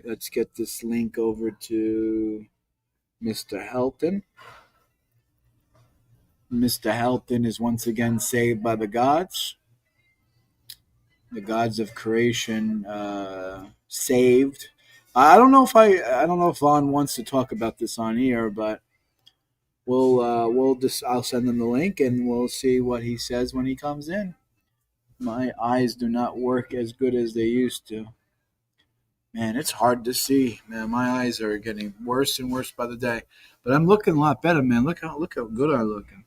Let's get this link over to Mr. Helton. Mr. Helton is once again saved by the gods of creation, saved. I don't know if Vaughn wants to talk about this on here, but we'll just I'll send him the link and we'll see what he says when he comes in. My eyes do not work as good as they used to. Man, it's hard to see. Man, my eyes are getting worse and worse by the day. But I'm looking a lot better, man. Look how good I'm looking.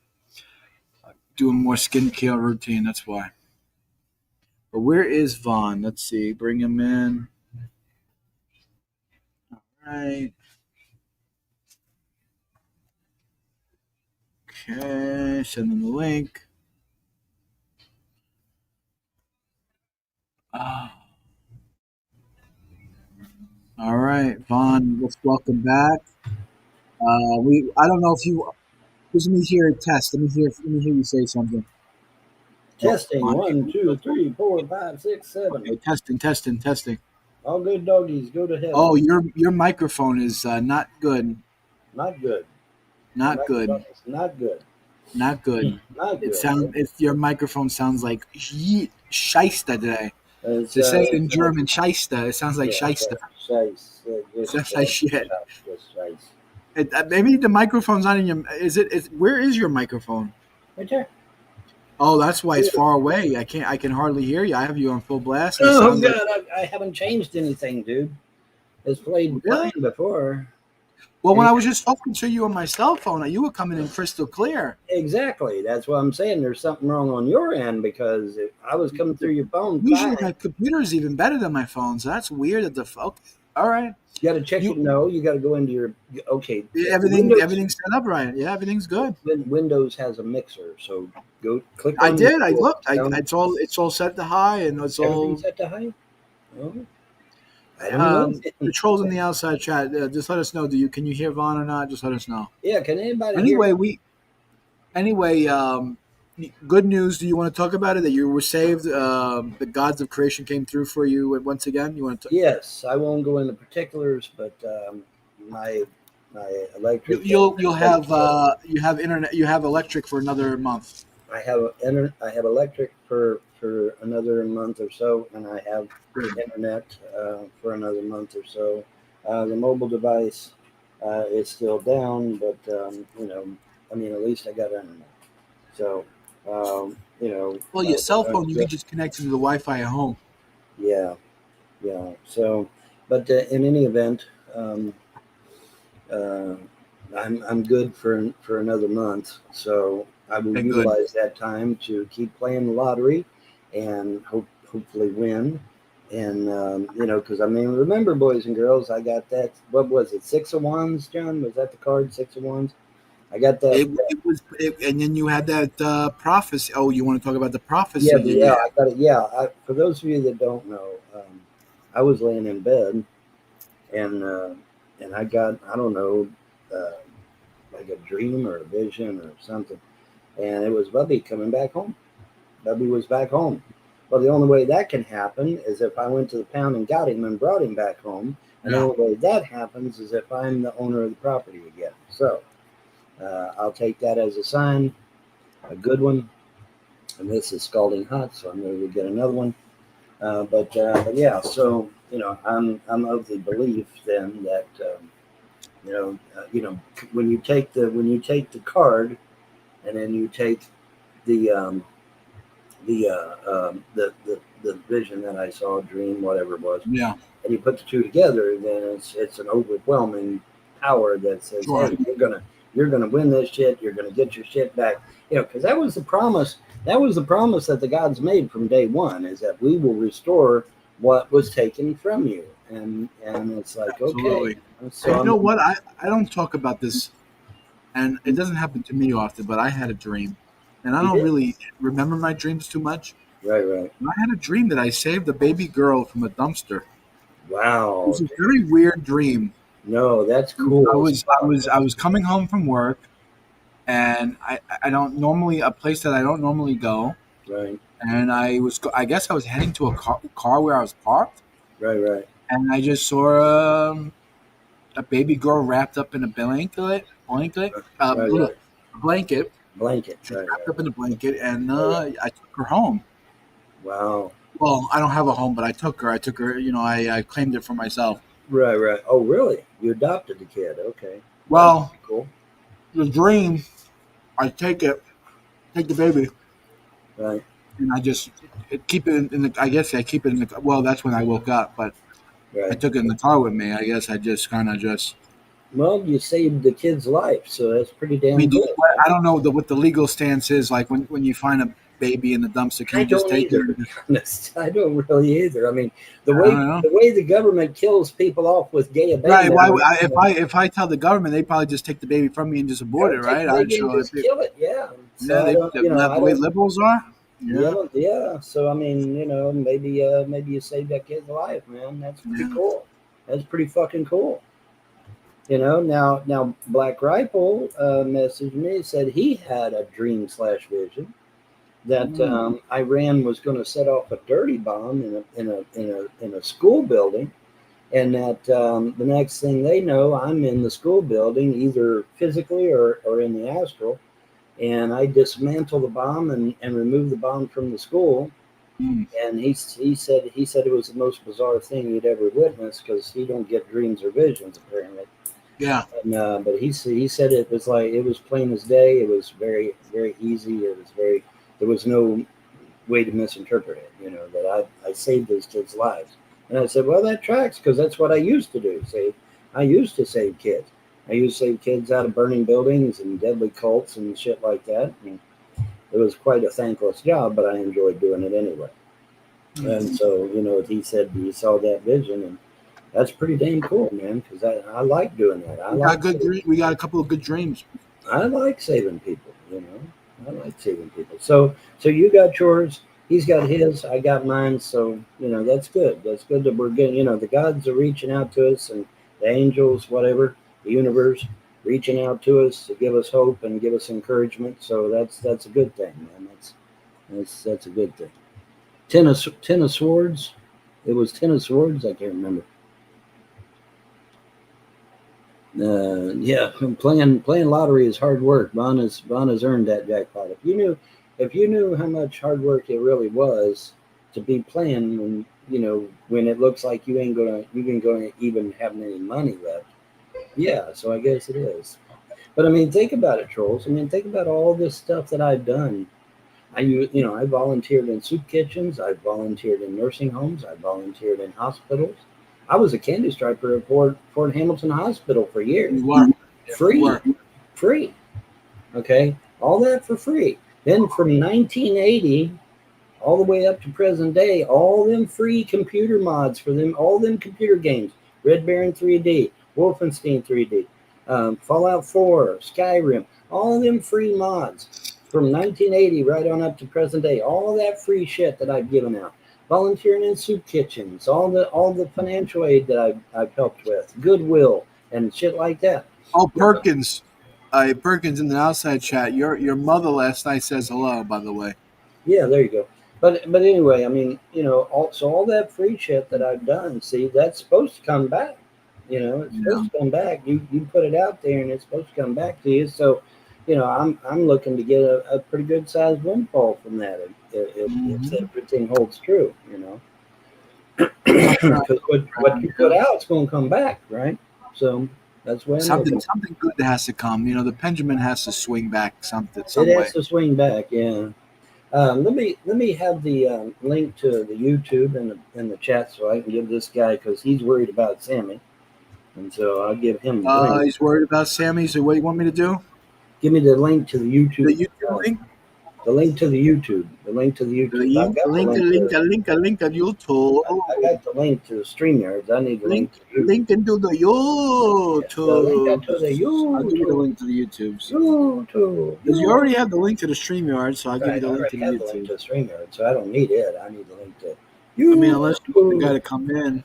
Doing more skincare routine, that's why. But where is Vaughn? Let's see. Bring him in. All right. Okay. Send him the link. Ah. All right, Vaughn. Let's welcome back. I don't know if you. Just let me hear a test. Let me hear you say something. Testing Vaughn. 1, 2, 3, 4, 5, 6, 7. Okay, testing. All good doggies go to heaven. Oh, your microphone is not good. Not good. Not good. Not good. Not good. Not good. If your microphone sounds like Scheisse today. To It's, say it in German, Scheisse, it sounds like Scheisse. It sounds like shit. Maybe the microphone's not in your. Where is your microphone? Right there. Oh, that's why it's far away. I can hardly hear you. I have you on full blast. Oh God, I haven't changed anything, dude. It's played Really? fine before. Well, when I was just talking to you on my cell phone, you were coming in crystal clear. Exactly. That's what I'm saying. There's something wrong on your end because I was coming through your phone. Usually my computer is even better than my phone, so that's weird. Okay, all right. You got to check it. No, you got to go into your. Okay. Everything's set up right. Yeah, everything's good. Windows has a mixer, so go click. I did. I looked. It's all set to high, and it's all set to high. Oh. Patrols in the outside chat. Just let us know. Can you hear Vaughn or not? Just let us know. Yeah. Can anybody? Anyway, good news. Do you want to talk about it? That you were saved. The gods of creation came through for you once again. You want to? Yes, I won't go into particulars, but my electric. You'll have you have internet. You have electric for another month. I have electric for another month or so, and I have internet for another month or so. The mobile device is still down, but at least I got internet. So, Well, your cell phone, you can just connect to the Wi-Fi at home. Yeah. So, but in any event, I'm good for another month. So I will utilize that time to keep playing the lottery and hopefully win. And because remember, boys and girls, I got that. What was it? 6 of Wands, John? Was that the card? 6 of Wands. I got that. And then you had that prophecy. Oh, you want to talk about the prophecy? Yeah, I got it. Yeah, for those of you that don't know, I was laying in bed, and I got, I don't know, like a dream or a vision or something, and it was Bubby coming back home. Bubby was back home. Well, the only way that can happen is if I went to the pound and got him and brought him back home. And the only way that happens is if I'm the owner of the property again. So I'll take that as a sign, a good one. And this is scalding hot, so I'm going to get another one. But yeah, so I'm of the belief then that when you take the card, and then you take the vision that I saw, dream, whatever it was, and you put the two together, then it's an overwhelming power that says, hey, you're gonna win this shit. You're gonna get your shit back. Because that was the promise. That was the promise that the gods made from day one, is that we will restore what was taken from you. And it's like, okay. So you know what? I don't talk about this, and it doesn't happen to me often, but I had a dream. And I don't really remember my dreams too much. Right. I had a dream that I saved a baby girl from a dumpster. Wow. It was a very weird dream. No, that's cool. I was coming home from work, and I don't normally, a place that I don't normally go. Right. And I guess I was heading to a car where I was parked. Right. and I just saw a baby girl wrapped up in a Right, right. blanket. Blanket. She's Right, wrapped right. up in a blanket, and Right, right. I took her home. Wow. Well, I don't have a home, but I took her. I claimed it for myself. Right, right. Oh, really? You adopted the kid? Okay. Well, that's Well, pretty cool. the dream, I take the baby, Right, and I just keep it in the. I guess I keep it in the. Well, that's when I woke up, but I right. took it in the car with me. I guess I just kind of just. Well, you saved the kid's life, so that's pretty I damn mean, good, man. I don't know what the legal stance is like when you find a baby in the dumpster. Can I you just don't take it? either, to be honest. I don't really either. I mean, I don't know. the way the government kills people off with gay Right? abandonment, If I tell the government, they probably just take the baby from me and just abort they'll it, take right? the I baby and so if just it, kill it. Yeah. yeah, So I don't, I the way don't. liberals are. Yeah, Yeah, yeah. So I mean, maybe you saved that kid's life, man. That's pretty yeah. cool. That's pretty fucking cool. Now Black Rifle messaged me, said he had a dream slash vision that Mm, Iran was going to set off a dirty bomb in a school building, and that the next thing they know, I'm in the school building, either physically or in the astral, and I dismantle the bomb and remove the bomb from the school. mm. And he said it was the most bizarre thing he'd ever witnessed because he don't get dreams or visions apparently. Yeah. And, but he said it was like it was plain as day. It was very very easy. It was very there was no way to misinterpret it. That I saved those kids' lives. And I said, well, that tracks because that's what I used to do. I used to save kids. I used to save kids out of burning buildings and deadly cults and shit like that. And it was quite a thankless job, but I enjoyed doing it anyway. Mm. And so, he said he saw that vision, and that's pretty damn cool, man. Because I like doing that. We got good dream. We got a couple of good dreams. I like saving people. I like saving people. So you got yours. He's got his. I got mine. So that's good. That's good that we're getting. The gods are reaching out to us, and the angels, whatever, the universe, reaching out to us to give us hope and give us encouragement. So that's a good thing, man. That's a good thing. Ten of swords. It was ten of swords. I can't remember. Yeah, playing lottery is hard work. Von has earned that jackpot. If you knew how much hard work it really was to be playing when it looks like you ain't gonna even have any money left. Yeah, so I guess it is. But I mean, think about it, trolls. I mean, think about all this stuff that I've done. I volunteered in soup kitchens. I volunteered in nursing homes. I volunteered in hospitals. I was a candy striper at Fort Hamilton Hospital for years. You were. Yeah, you Free, were. free. Okay, all that for free. Then from 1980 all the way up to present day, all them free computer mods for them, all them computer games, Red Baron 3D, Wolfenstein 3D, Fallout 4, Skyrim, all them free mods from 1980 right on up to present day, all that free shit that I've given out. Volunteering in soup kitchens, all the financial aid that I've helped with, Goodwill and shit like that. Oh, Perkins. Perkins in the outside chat. Your mother last night says hello. By the way. Yeah, there you go. But anyway, I mean, all that free shit that I've done, see, that's supposed to come back. It's Yeah. supposed to come back. You put it out there, and it's supposed to come back to you. So, I'm looking to get a pretty good sized windfall from that if Mm-hmm. everything holds true. I'm trying Because to what you put out is going to come back, right? So that's the way I'm looking. something good has to come. The pendulum has to swing back It some has way. to swing back, yeah. Let me have the link to the YouTube in the chat so I can give this guy because he's worried about Sammy, and so I'll give him the link. He's worried about Sammy. So what do you want me to do? Give me the link to the The YouTube. YouTube link. The link to the YouTube. The link to the The YouTube. I've link. got the link to. Link of YouTube. I got the link to the StreamYards. I need the link to YouTube. Link into the Yes, the link YouTube. to the I'll give you the YouTube. link to the YouTubes. YouTube. Because you already have the link to the StreamYard, so I'll give you Right. the I link to already the have the link YouTube. to the StreamYard, so I don't need it. I need the link to I mean, unless you want the guy YouTube. to come in.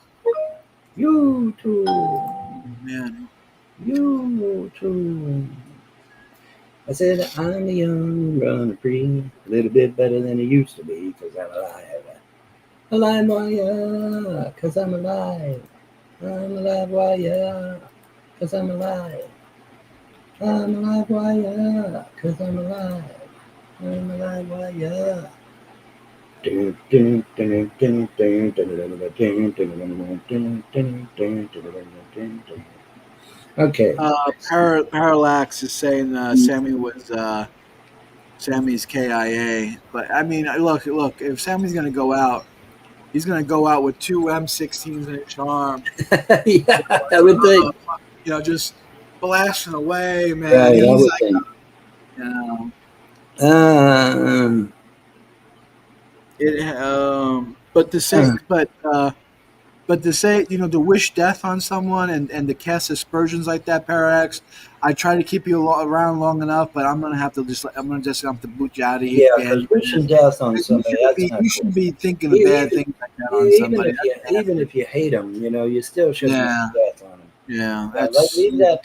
YouTube. Man. YouTube. I said, I'm a young runner free, a little bit better than it used to be because I'm alive. Alive, boy, because I'm alive. I'm alive, why, yeah, because I'm alive. I'm alive, why, yeah, because I'm alive. I'm alive, why, yeah. Okay. Parallax is saying Sammy was Sammy's KIA, but I mean, look. If Sammy's gonna go out, he's gonna go out with two M16s in his arm. Yeah, You know, I would think. just blasting away, man. Right, I He's would like, think. you know, Um, it. But to say, to wish death on someone and to cast aspersions like that, Parax, I try to keep you around long enough, but I'm gonna just have to boot you out of here, yeah, ban because you. wishing death on You somebody, shouldn't that's be. not You cool. shouldn't be thinking of bad Even, things like that on somebody. That's even nasty. if you hate them, you still shouldn't wish Yeah, death on them. yeah. Yeah, like, That's leave that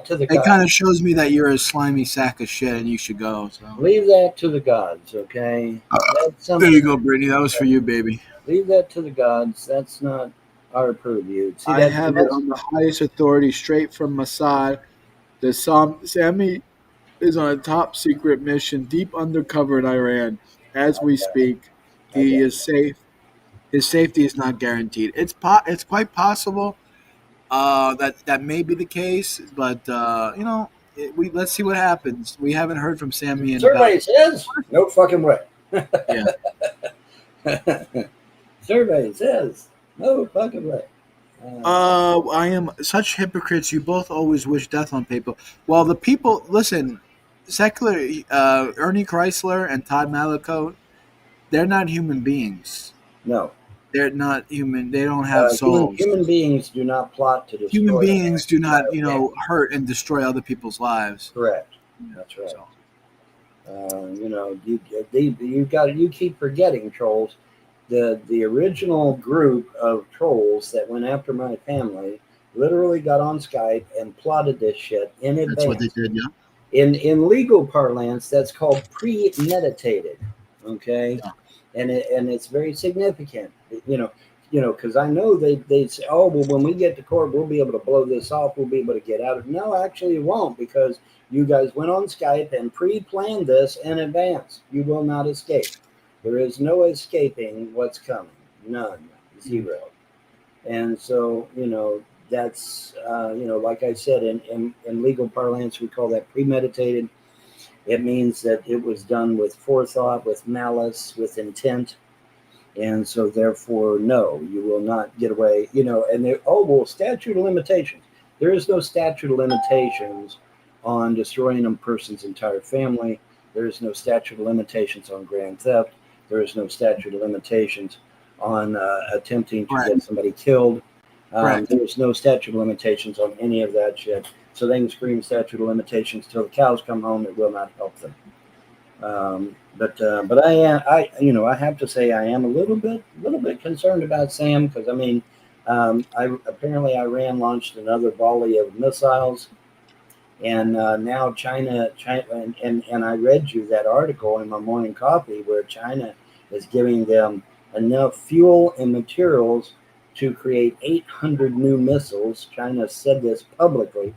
to the it. gods. Kind of shows me that you're a slimy sack of shit, and you should go. So Leave that to the gods, okay? That's there something. you go, Brittany. That was for you, baby. Leave that to the gods. That's not our purview. See I that, and have it that's on the highest authority, straight from Mossad. The Sammy is on a top secret mission deep undercover in Iran. As we speak, he okay. is safe. His safety is not guaranteed. It's quite possible that may be the case, but we let's see what happens. We haven't heard from Sammy in about Survey says no fucking way. yeah. Survey says no fucking way. I am such hypocrites. You both always wish death on people. Well, the people listen. Secular Ernie Chrysler and Todd Malicote, they're not human beings. No, They're not human. They don't have souls. human beings do not plot to Human destroy beings do my not, family. hurt and destroy other people's lives. Correct. Yeah, That's right. so You keep forgetting, trolls. The original group of trolls that went after my family literally got on Skype and plotted this shit in that's what they advance. did. Yeah. In legal parlance, that's called premeditated. Okay, Yeah. and it's very significant. Because I know they say, oh well, when we get to court, we'll be able to blow this off. We'll be able to get out of. No, actually, you won't because you guys went on Skype and pre-planned this in advance. You will not escape. There is no escaping what's coming. None. Mm. Zero. And so, that's, like I said, in legal parlance, we call that premeditated. It means that it was done with forethought, with malice, with intent. And so, therefore, no, you will not get away. And oh, well, statute of limitations. There is no statute of limitations on destroying a person's entire family. There is no statute of limitations on grand theft. There is no statute of limitations on attempting to Correct. get somebody killed. Correct. There's no statute of limitations on any of that shit. So they can scream statute of limitations till the cows come home. It will not help them. But I have to say I am little bit concerned about Sam because I mean, I apparently Iran launched another volley of missiles, and now China, and I read you that article in my morning coffee where China is giving them enough fuel and materials to create 800 new missiles. China said this publicly.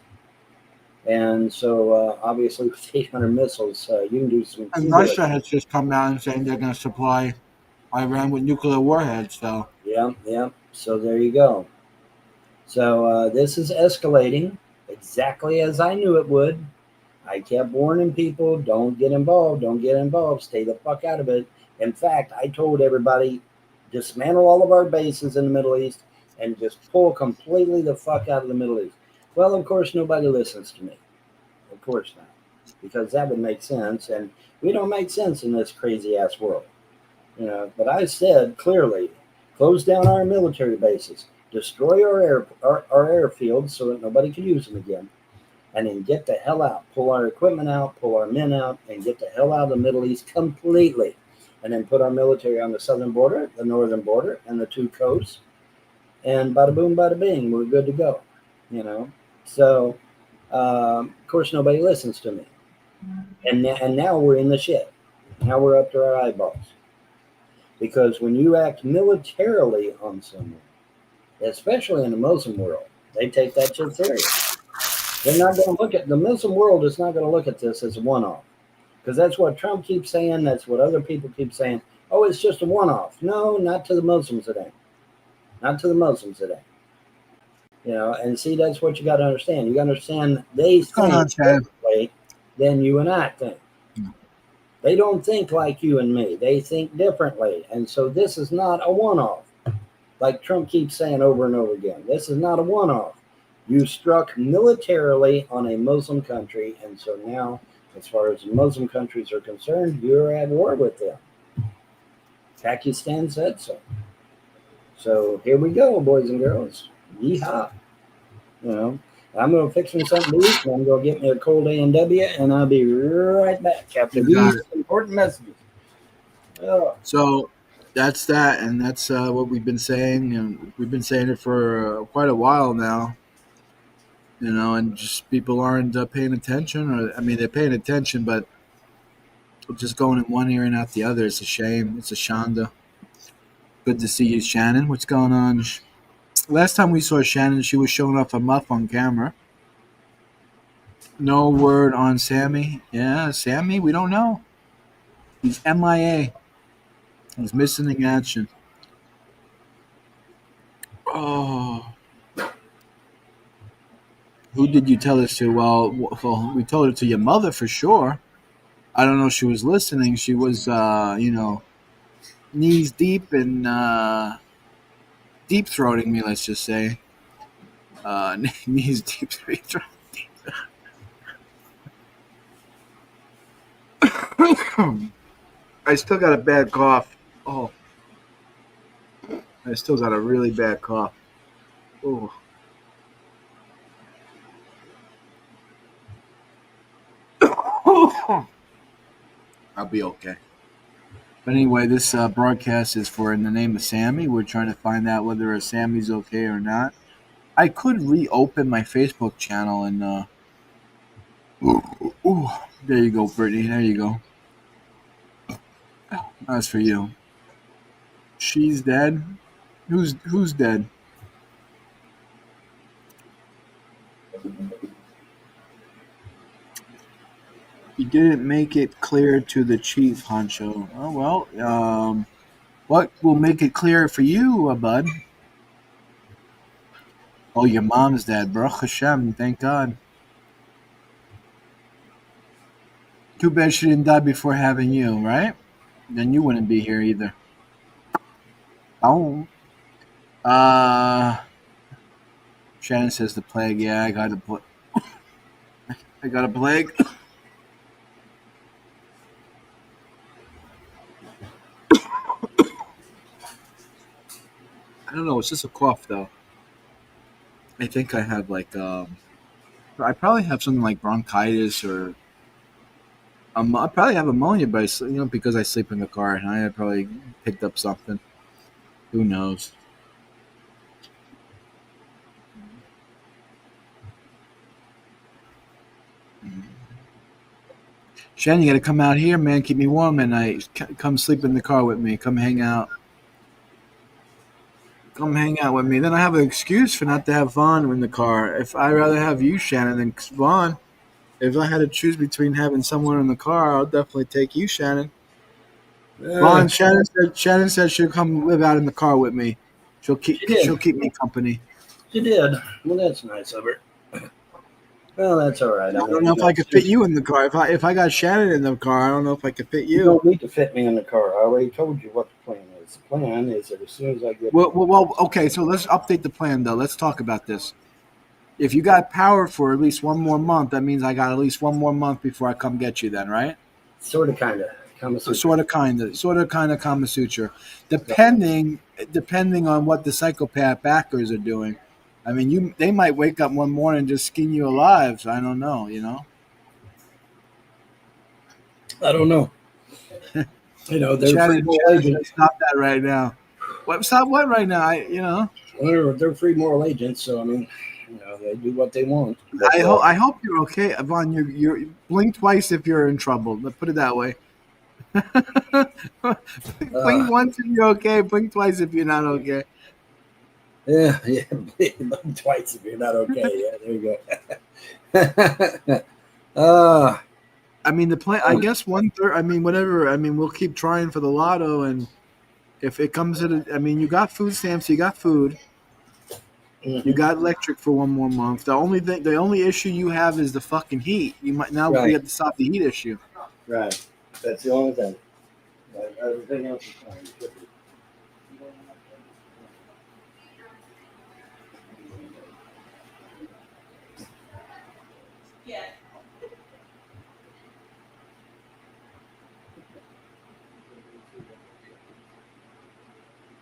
And so, obviously, with 800 missiles, you can do some And good. Russia has just come out and saying they're going to supply Iran with nuclear warheads. So Yeah, yeah. So there you go. So this is escalating exactly as I knew it would. I kept warning people, don't get involved, don't get involved, stay the fuck out of it. In fact, I told everybody, dismantle all of our bases in the Middle East and just pull completely the fuck out of the Middle East. Well, of course, nobody listens to me. Of course not. Because that would make sense. And we don't make sense in this crazy ass world. But I said clearly, close down our military bases, destroy our airfields so that nobody can use them again, and then get the hell out. Pull our equipment out, pull our men out, and get the hell out of the Middle East completely. And then put our military on the southern border, the northern border, and the two coasts. And bada boom, bada bing, we're good to go. You know. So, of course, nobody listens to me. And now we're in the shit. Now we're up to our eyeballs. Because when you act militarily on someone, especially in the Muslim world. They take that shit serious. They're not going to look at the Muslim world is not going to look at this as a one-off, because that's what Trump keeps saying. That's what other people keep saying. Oh, it's just a one-off. No, not to the Muslims it ain't. Not to the Muslims it ain't. And see, that's what you got to understand. You got to understand they What's going think on, Chad? differently than you and I think. They don't think like you and me. They think differently. And so this is not a one-off. Like Trump keeps saying over and over again, this is not a one-off. You struck militarily on a Muslim country, and so now, as far as Muslim countries are concerned, you're at war with them. Pakistan said so. So here we go, boys and girls. Yeehaw. I'm going to fix me something to eat, and I'm going to get me a cold A&W, and I'll be right back after these important messages. Oh. So that's that, and that's what we've been saying, and we've been saying it for quite a while now. And just people aren't paying attention, or I mean, they're paying attention, but just going in one ear and out the other. It's a shame. It's a shanda. Good to see you, Shannon. What's going on? Last time we saw Shannon, she was showing off a muff on camera. No word on Sammy. Yeah, Sammy, we don't know. He's MIA. He's missing in action. Oh. Who did you tell this to? Well, we told it to your mother for sure. I don't know if she was listening. She was, knees deep and deep throating me, let's just say. Knees deep throating. I still got a bad cough. Oh. I still got a really bad cough. Oh. I'll be okay. But anyway, this broadcast is for In the Name of Sammy. We're trying to find out whether a Sammy's okay or not. I could reopen my Facebook channel and there you go, Brittany. There you go. That's for you. She's dead. Who's dead? You didn't make it clear to the chief, Honcho. Oh well. What will make it clear for you, bud? Oh, your mom's dead, Baruch Hashem. Thank God. Too bad she didn't die before having you, right? Then you wouldn't be here either. Oh. Shannon says the plague. Yeah, I got a I got a plague. I don't know. It's just a cough, though. I think I have I probably have something like bronchitis or I probably have ammonia, but because I sleep in the car and I probably picked up something. Who knows? Shannon, you got to come out here, man. Keep me warm at night. Come sleep in the car with me. Come hang out. Come hang out with me. Then I have an excuse for not to have Vaughn in the car. If I'd rather have you, Shannon, than Vaughn. If I had to choose between having someone in the car, I'll definitely take you, Shannon. Vaughn, Shannon said she'll come live out in the car with me. She'll keep me company. She did. Well, that's nice of her. Well, that's all right. I don't know if I could fit you in the car. If I got Shannon in the car, I don't know if I could fit you. You don't need to fit me in the car. I already told you what the plan is. The plan is that as soon as I get well, okay. So let's update the plan, though. Let's talk about this. If you got power for at least one more month, that means I got at least one more month before I come get you. Then, right? Sort of, kind of. Sort of, kind of Kama Sutra. Depending on what the psychopath backers are doing. I mean, they might wake up one morning and just skin you alive. So I don't know, I don't know. They're free moral agents. Stop that right now. What? Stop what right now? They're free moral agents. So I mean, they do what they want. I hope you're okay, Yvonne. You blink twice if you're in trouble. Let's put it that way. Blink once if you're okay. Blink twice if you're not okay. Yeah, yeah. Bleed twice if you're not okay. Yeah, there you go. I mean, the plan. I guess 1/3. I mean, whatever. I mean, we'll keep trying for the lotto, and if it comes to the, I mean, you got food stamps, you got food, you Mhm. got electric for one more month. The only issue you have is the fucking heat. You might now we Right, have to stop the heat issue. right. That's the only thing. Everything else is fine. Should be.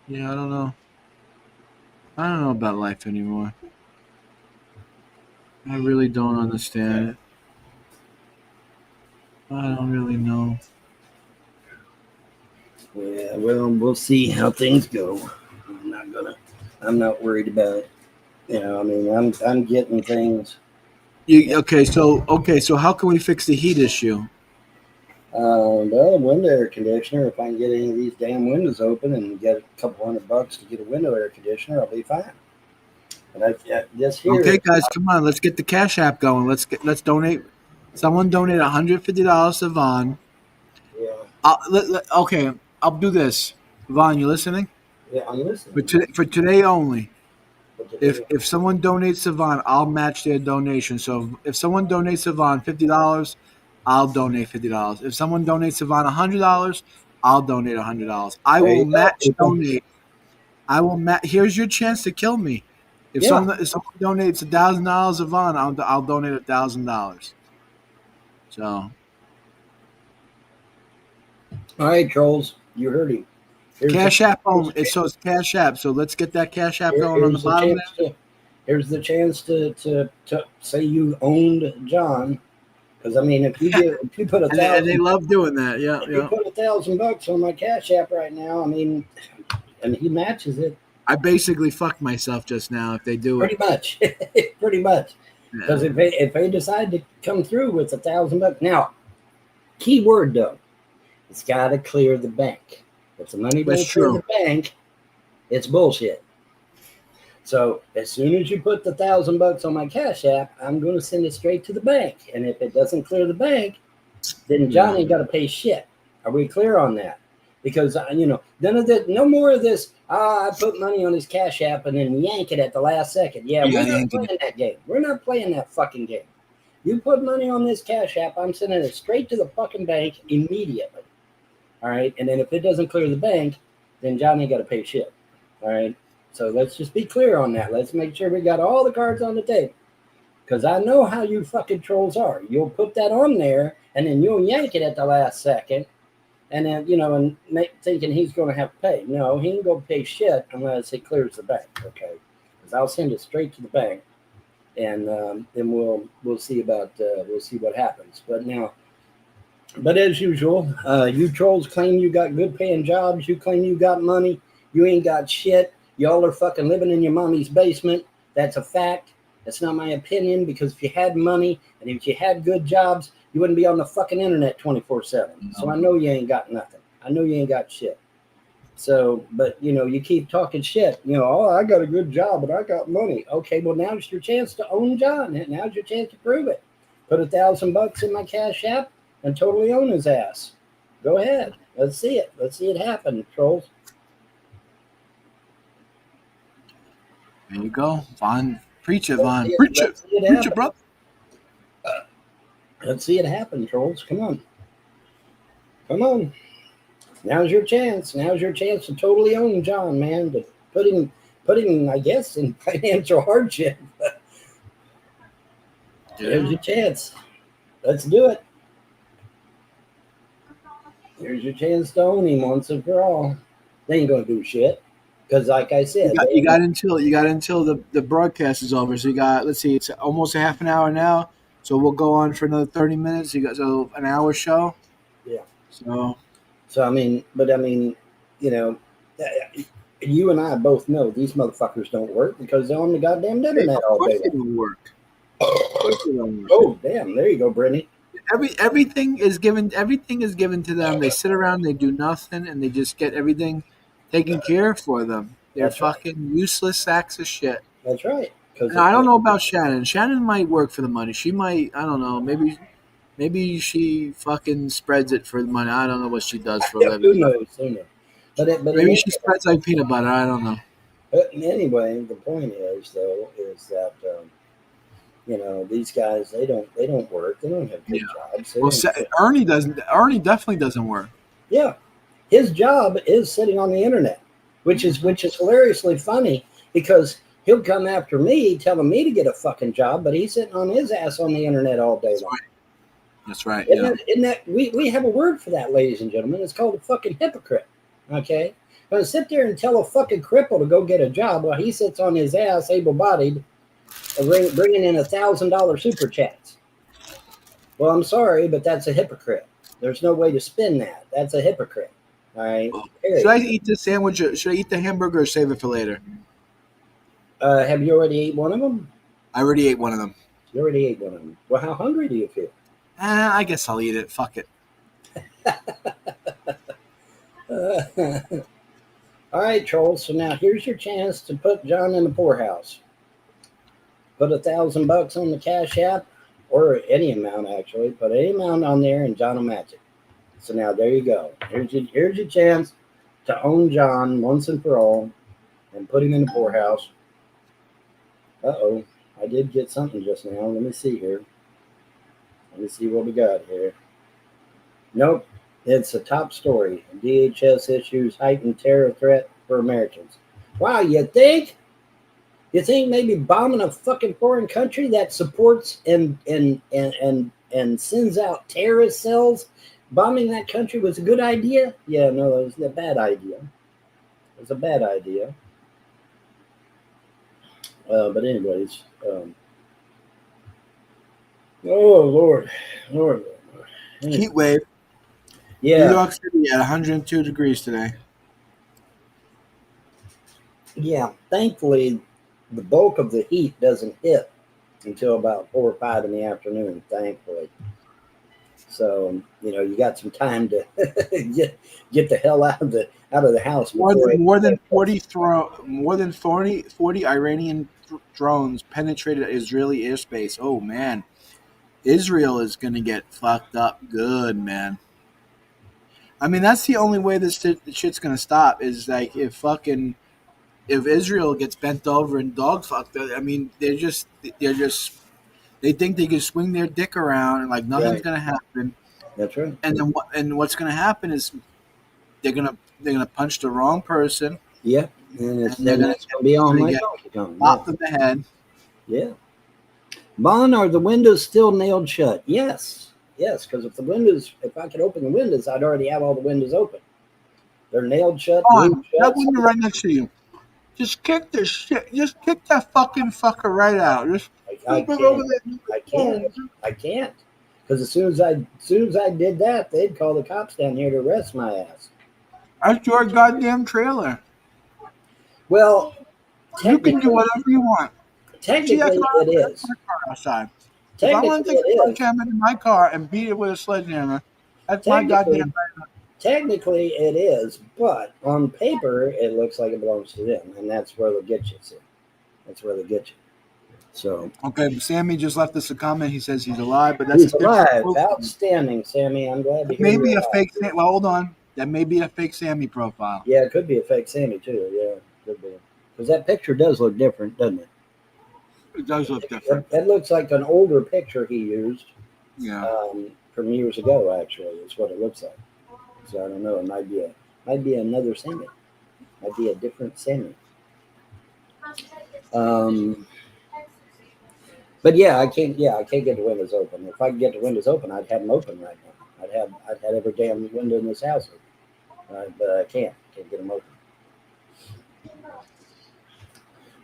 Yeah, I don't know. I don't know about life anymore. I really don't understand it. I don't really know. Yeah, well, we'll see how things go. I'm not gonna. I'm not worried about it. You know, I mean, I'm getting things. Okay, so how can we fix the heat issue? Well, a window air conditioner. If I can get any of these damn windows open and get a couple $100 to get a window air conditioner, I'll be fine. But this Okay, here, guys, come on, let's get the Cash App going. Let's donate. Someone donate $150 to Vaughn. yeah, Okay, I'll do this. Vaughn, you listening? yeah, I'm listening. For today only. But If today, if someone donates to Vaughn, I'll match their donation. So if someone donates to Vaughn $50, I'll donate $50. If someone donates to Vaughn $100, I'll donate $100. I there will you go, match people. donate. I will match. Here's your chance to kill me. If Yeah. someone donates $1,000 to Vaughn, I'll donate $1,000. So All right, trolls, you heard him. Here's the Cash App here's only. the, So it's Cash App. So let's get that Cash App going on the here's the bottom chance there. to to say you owned John. Because I mean, if you put a And they thousand love doing that. Yeah, if you yeah. put $1,000 on my Cash App right now, I mean, and he matches it I basically fucked myself just now if they do it. pretty much, pretty much. Because Yeah, if they decide to come through with $1,000, now key word though, it's got to clear the bank. If the money that's don't clear true. the bank, it's bullshit. So as soon as you put the $1,000 on my Cash App, I'm going to send it straight to the bank. And if it doesn't clear the bank, then Yeah. John ain't got to pay shit. Are we clear on that? Because none of that, no more of this. I put money on his Cash App and then yank it at the last second. Yeah, Yeah, we're they not ain't gonna. playing that game. We're not playing that fucking game. You put money on this Cash App, I'm sending it straight to the fucking bank immediately. All right, and then if it doesn't clear the bank, then John ain't got to pay shit. All right, so let's just be clear on that. Let's make sure we got all the cards on the table. Because I know how you fucking trolls are. You'll put that on there and then you'll yank it at the last second and then, thinking he's going to have to pay. No, he ain't going to pay shit unless it clears the bank, okay? Because I'll send it straight to the bank and then we'll see we'll see what happens. But as usual, you trolls claim you got good paying jobs. You claim you got money. You ain't got shit. Y'all are fucking living in your mommy's basement. That's a fact. That's not my opinion because if you had money and if you had good jobs, you wouldn't be on the fucking internet 24/7. So I know you ain't got nothing. I know you ain't got shit. So, but you keep talking shit. Oh, I got a good job and I got money. Okay, well now's your chance to own John. Now's your chance to prove it. Put $1,000 in my Cash App and totally own his ass. Go ahead. Let's see it. Let's see it happen, trolls. There you go, Vaughn. Preach it, Let's Vaun. see it. Preach it. Let's see it Preach it, happen. brother. Let's see it happen, trolls. Come on. Come on. Now's your chance. Now's your chance to totally own John, man. To put him, I guess, in financial hardship. Here's Yeah. your chance. Let's do it. Here's your chance to own him once and for all. They ain't gonna do shit. Because like I You said, got you got until the broadcast is over. So you got, let's see, it's almost a half an hour now. So we'll go on for another 30 minutes. You got so an hour show. yeah. So So I mean, you know, you and I both know these motherfuckers don't work because they're on the goddamn internet of all course day they long. don't work. Of course they don't work. Oh, damn! There you go, Brittany. Everything is given. Everything is given to them. They sit around. They do nothing, and they just get everything taken care of for them. They're That's right. fucking useless sacks of shit. That's right. Because Now, I don't know about Shannon. Shannon might work for the money. She might. I don't know. Maybe she fucking spreads it for the money. I don't know what she does for a who living. knows? Who knows? But Maybe she spreads like peanut butter. I don't know. anyway, the point is though is that these guys they don't work. They don't have Yeah. good jobs. They Well, don't. Ernie doesn't. Ernie definitely doesn't work. Yeah, his job is sitting on the internet, which is hilariously funny because he'll come after me, telling me to get a fucking job, but he's sitting on his ass on the internet all day That's long. right. That's right. Isn't Yeah. that, isn't that we have a word for that, ladies and gentlemen? It's called a fucking hypocrite. Okay, gonna sit there and tell a fucking cripple to go get a job while he sits on his ass, able-bodied, bringing in $1,000 super chats. Well, I'm sorry, but that's a hypocrite. There's no way to spin that. That's a hypocrite. All right. Should I Period. eat the sandwich? Or should I eat the hamburger or save it for later? Have you already ate one of them? I already ate one of them. You already ate one of them. Well, how hungry do you feel? I guess I'll eat it. Fuck it. All right, trolls. So now here's your chance to put John in the poorhouse. Put $1,000 on the Cash App, or any amount actually. Put any amount on there, and John will match it. So now there you go. Here's your chance to own John once and for all, and put him in the poorhouse. Uh-oh. I did get something just now. Let me see here. Let me see what we got here. Nope. It's a top story. DHS issues heightened terror threat for Americans. Wow, you think? You think maybe bombing a fucking foreign country that supports and sends out terrorist cells, bombing that country was a good idea? Yeah, no, it was a bad idea. It was a bad idea. But anyways, oh Lord, Lord, Lord. Anyway, Heat wave. New yeah, York City at 102 degrees today. yeah. Thankfully, the bulk of the heat doesn't hit until about 4 or 5 in the afternoon. Thankfully, so you got some time to get the hell out of the house More before than it. more than 40 Iranian drones penetrated Israeli airspace. Oh man, Israel is gonna get fucked up good, man. I mean, that's the only way this shit's gonna stop is like if Israel gets bent over and dog fucked. I mean, they're just they think they can swing their dick around and like nothing's Right, gonna happen. that's right. And what's gonna happen is they're gonna punch the wrong person Yeah, and and they're gonna it's gonna be on gonna like get Donkey Kong. Yeah, popped in the head. yeah. Bon, are the windows still nailed shut? Yes, yes. Because if I could open the windows, I'd already have all the windows open. They're nailed shut, glued On that shut. window right next to you. Just kick this shit. Just kick that fucking fucker right out. Just I flip it over can't. there. I can't. I can't. Because as soon as I did that, they'd call the cops down here to arrest my ass. That's your goddamn trailer. Well, You can do technically, whatever you want. See, that's technically why it that's is. my car outside. If I want Technically to take a it is. sledgehammer to my car and beat it with a sledgehammer, that's my Technically, goddamn. technically it is. But on paper, it looks like it belongs to them, and that's where they'll get you. See, that's where they get you. So Okay, Sammy just left us a comment. He says he's alive, but that's a he's different alive. profile. Outstanding, Sammy. I'm glad to That hear may you're be a alive. fake. Well, hold on. That may be a fake Sammy profile. Yeah, it could be a fake Sammy too. Yeah, could be. Because that picture does look different, doesn't it? It does look different. That looks like an older picture he used Yeah. from years ago. Actually, is what it looks like. So I don't know. It might be another Sammy. Might be a different Sammy. Um, but yeah, I can't. Yeah, I can't get the windows open. If I could get the windows open, I'd have them open right now. I'd have every damn window in this house open. But I can't. Can't get them open.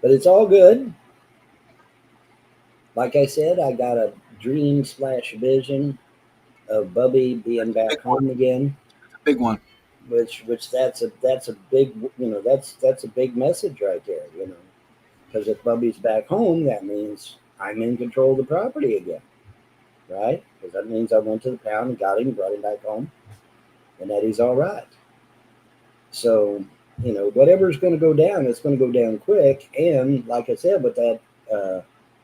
But it's all good. Like I said, I got a dream/vision of Bubby being back Big one. home again. Big one. Which that's a big that's a big message right there. Because if Bubby's back home, that means I'm in control of the property again, right? Because that means I went to the pound and got him, brought him back home, and that he's all right. So whatever's going to go down, it's going to go down quick. And like I said, with that,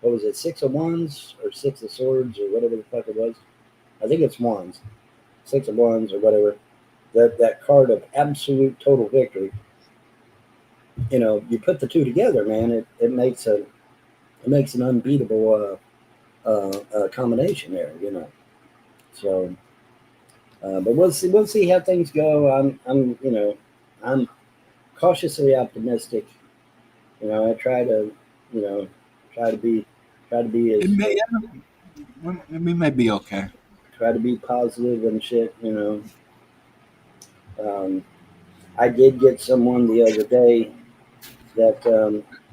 what was it, 6 of Wands or 6 of Swords or whatever the fuck it was? I think it's Wands, 6 of Wands or whatever. That card of absolute total victory. You put the two together, man. It makes an unbeatable combination there. So, but we'll see how things go. I'm cautiously optimistic. I try to try to be as We may be okay. try to be positive and shit. I did get someone the other day that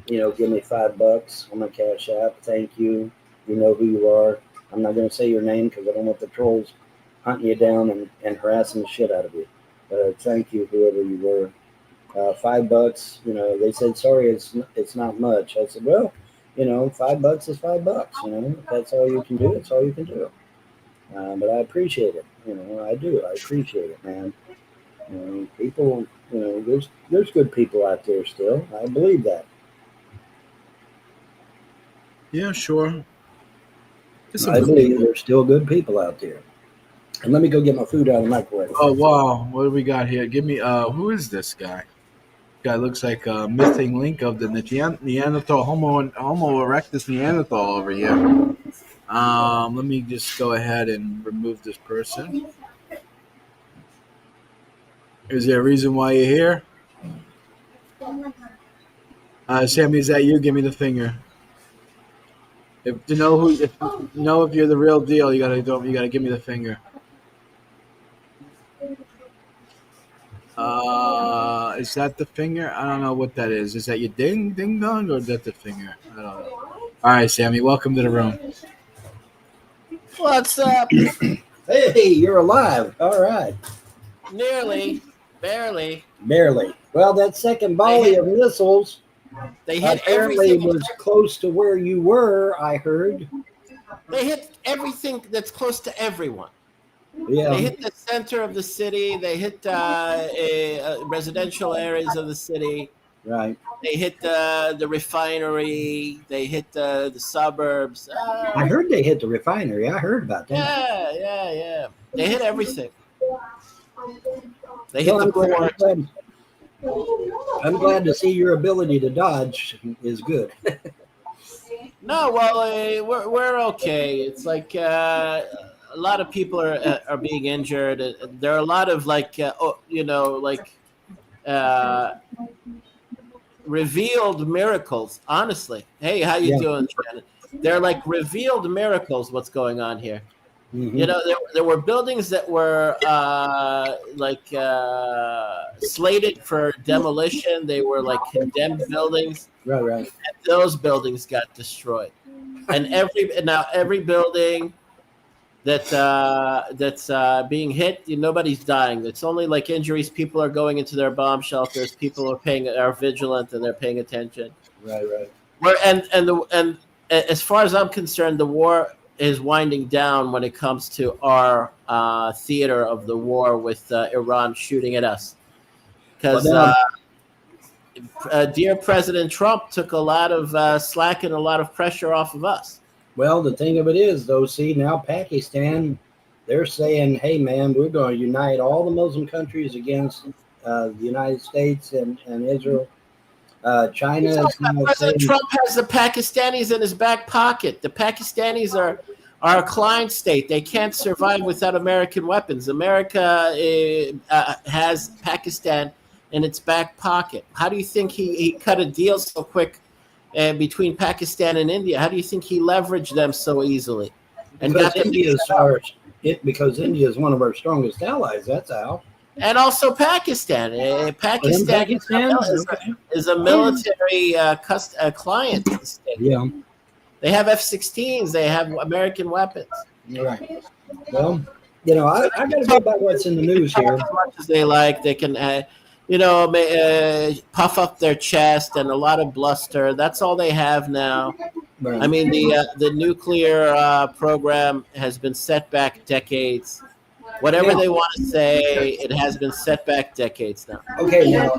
give me $5 on my Cash App. Thank you. You know who you are. I'm not going to say your name because I don't want the trolls hunting you down and harassing the shit out of you. But thank you, whoever you were. $5. They said sorry, it's not much. I said, well, $5 is $5. If that's all you can do, it's all you can do. But I appreciate it. I do. I appreciate it, man. People. There's good people out there still. I believe that. Yeah, sure. I believe there's still good people out there. And let me go get my food out of the microwave. Oh wow, what do we got here? Give me who is this guy? Guy looks like a missing link of the Neanderthal Homo erectus Neanderthal over here. Let me just go ahead and remove this person. Is there a reason why you're here? Sammy, is that you? Give me the finger. If you're the real deal, you gotta give me the finger. Is that the finger? I don't know what that is. Is that your ding dong, or is that the finger? I don't know. All right, Sammy, welcome to the room. What's up? Hey, you're alive. All right. Nearly, barely. Well, that second volley of missiles They hit apparently everything. was close to where you were, I heard. They hit everything that's close to everyone. Yeah. They hit the center of the city. They hit residential areas of the city. Right. They hit the refinery. They hit the suburbs. I heard they hit the refinery. I heard about that. Yeah. They hit everything. They hit Well, the port. I'm glad to see your ability to dodge is good. No, well, we're okay. It's like a lot of people are being injured. There are a lot of revealed miracles. Honestly, hey, how you doing, Shannon? They're like revealed miracles. What's going on here? Mm-hmm. There were buildings that were slated for demolition. They were like condemned buildings. Right. And those buildings got destroyed. And every building that's being hit, nobody's dying. It's only like injuries. People are going into their bomb shelters. People are vigilant and they're paying attention. Right. And as far as I'm concerned, the war is winding down when it comes to our theater of the war with Iran shooting at us. Because dear President Trump took a lot of slack and a lot of pressure off of us. Well, the thing of it is, though, see, now Pakistan, they're saying, hey, man, we're going to unite all the Muslim countries against the United States and Israel. China is now President Trump has the Pakistanis in his back pocket. The Pakistanis are a client state. They can't survive without American weapons. America has Pakistan in its back pocket. How do you think he cut a deal so quick between Pakistan and India? How do you think he leveraged them so easily? And because India is one of our strongest allies. That's how. And also Pakistan. Pakistan is a military client state. Yeah. They have F-16s. They have American weapons. Right. Well, I got to go about what's in the news here. As much as they like, they can, puff up their chest and a lot of bluster. That's all they have now. Right. I mean, the nuclear program has been set back decades. Whatever they want to say, it has been set back decades now. Okay, now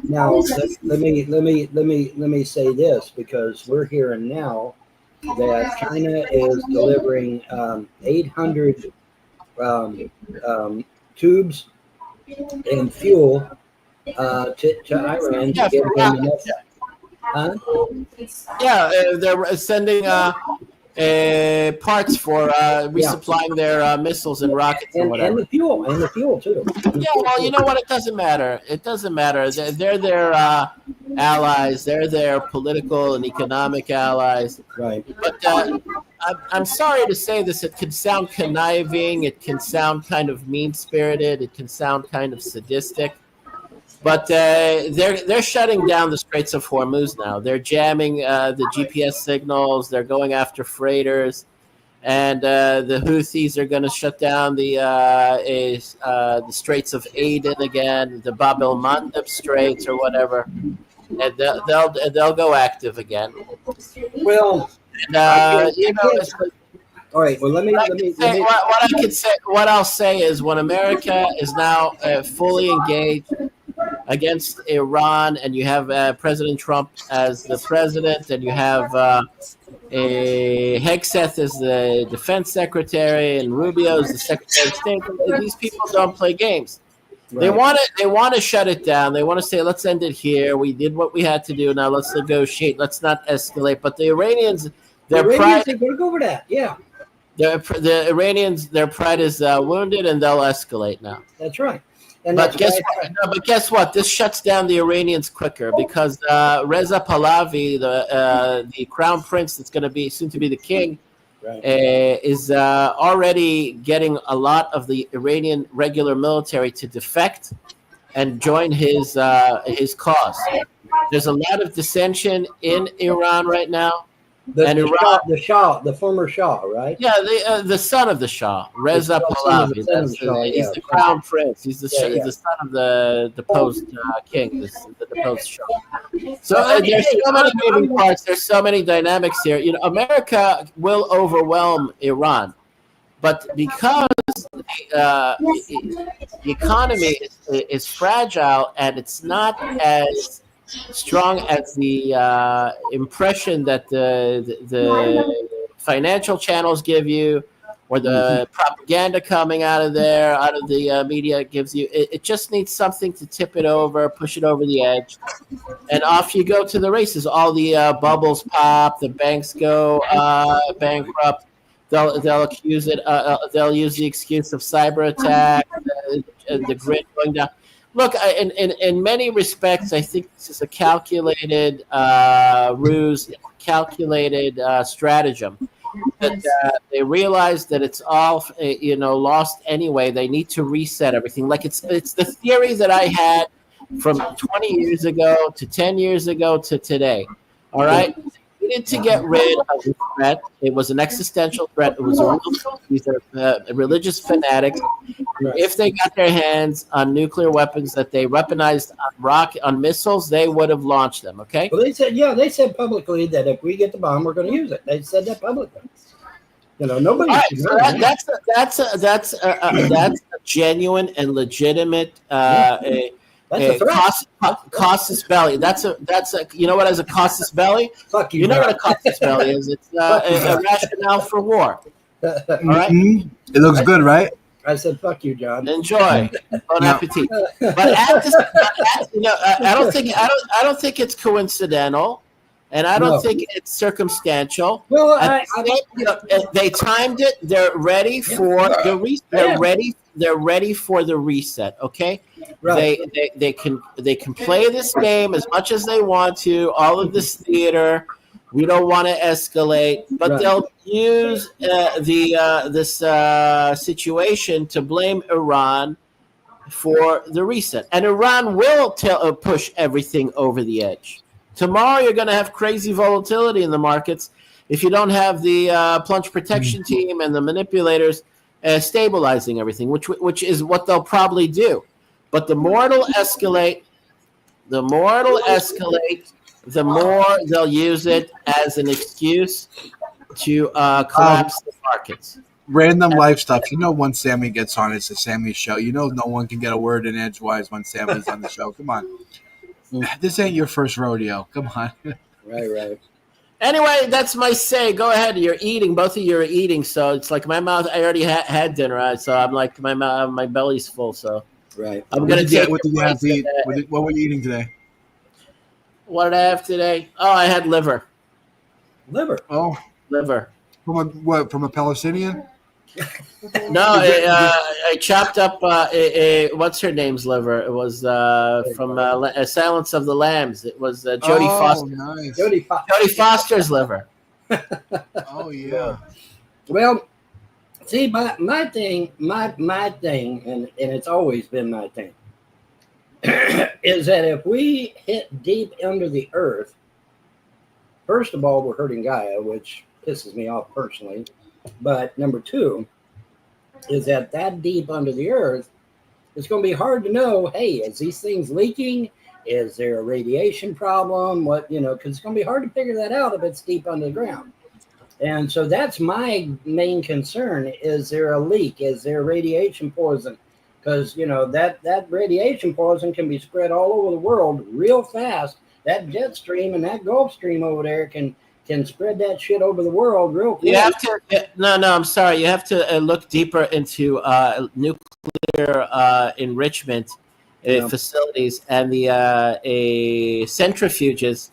let me say this, because we're hearing now that China is delivering 800 tubes and fuel to Iran to give them enough. Huh? Yeah, they're sending parts for resupplying their missiles and rockets and whatever. And the fuel too. Yeah, well, you know what? It doesn't matter. It doesn't matter. They're their allies. They're their political and economic allies. Right. But I'm sorry to say this. It can sound conniving. It can sound kind of mean-spirited. It can sound kind of sadistic. But they're shutting down the Straits of Hormuz now. They're jamming the GPS signals. They're going after freighters, and the Houthis are going to shut down the Straits of Aden again, the Bab el Mandeb Straits or whatever, and they'll go active again. Well, and, you know, all right. Well, let me. What I'll say is, when America is now fully engaged against Iran, and you have President Trump as the president, and you have Hegseth as the defense secretary, and Rubio as the secretary of state. These people don't play games. Right. They want to shut it down. They want to say, let's end it here. We did what we had to do. Now let's negotiate. Let's not escalate. But the Iranians, their pride. They're going to go over that. Yeah. The Iranians, their pride is wounded, and they'll escalate now. That's right. But guess what? This shuts down the Iranians quicker, because Reza Pahlavi, the crown prince that's going to be soon to be the king, right, is already getting a lot of the Iranian regular military to defect and join his cause. There's a lot of dissension in Iran right now. The former Shah, right? Yeah, the son of the Shah, Reza Pahlavi. He's the crown prince. He's the son of the deposed king, the deposed Shah. So there's so many moving parts. There's so many dynamics here. You know, America will overwhelm Iran, but because the economy is fragile and it's not as strong as the impression that the financial channels give you, or the propaganda coming out of the media gives you. It just needs something to tip it over, push it over the edge, and off you go to the races. All the bubbles pop, the banks go bankrupt. They'll accuse it. They'll use the excuse of cyber attack, the grid going down. Look, in many respects, I think this is a calculated ruse, calculated stratagem. That they realize that it's all lost anyway. They need to reset everything. Like it's the theory that I had from 20 years ago to 10 years ago to today. All right. We needed to get rid of the threat. It was an existential threat. It was these are religious fanatics. If they got their hands on nuclear weapons that they weaponized on missiles, they would have launched them. Okay. Well, they said publicly that if we get the bomb, we're going to use it. They said that publicly. You know, nobody. Right, so that's a genuine and legitimate. That's a casus belli. That's a you know what is a casus belli? Fuck you. You know what a casus belli is? It's a rationale for war. All right. It looks good, right? I said, "Fuck you, John." Enjoy. Bon appetit. But I don't think it's coincidental, and I don't think it's circumstantial. Well, they timed it. They're ready for the reset. They're ready for the reset. Okay. Right. They can play this game as much as they want to. All of this theater. We don't want to escalate, but they'll use this situation to blame Iran for the reset, and Iran will push everything over the edge. Tomorrow, you're going to have crazy volatility in the markets if you don't have the plunge protection team and the manipulators stabilizing everything, which is what they'll probably do. But the more it'll escalate, the more they'll use it as an excuse to collapse the markets. Random life stuff. You know, once Sammy gets on, it's a Sammy show. You know, no one can get a word in edgewise when Sammy's on the show. Come on. This ain't your first rodeo. Come on. Right. Anyway, that's my say. Go ahead. You're eating. Both of you are eating. So it's like my mouth. I already had dinner. So I'm like my belly's full. So Right. I'm gonna take. What did you have to eat? What were you eating today? What did I have today? Oh, I had liver. Liver. Oh, Liver. From a Palestinian? No, I chopped up. What's her name's liver? It was from Silence of the Lambs. It was Jodie Foster. Nice. Jodie Foster's liver. Oh yeah. Well, see, my thing, and it's always been my thing, is that if we hit deep under the earth, first of all, we're hurting Gaia, which pisses me off personally. But number two is that deep under the earth, it's going to be hard to know, hey, is these things leaking? Is there a radiation problem? Because it's going to be hard to figure that out if it's deep under the ground. And so that's my main concern. Is there a leak? Is there radiation poison? Because, that radiation poison can be spread all over the world real fast. That jet stream and that Gulf Stream over there can spread that shit over the world real quick. You have to. No, I'm sorry. You have to look deeper into nuclear enrichment facilities and the centrifuges.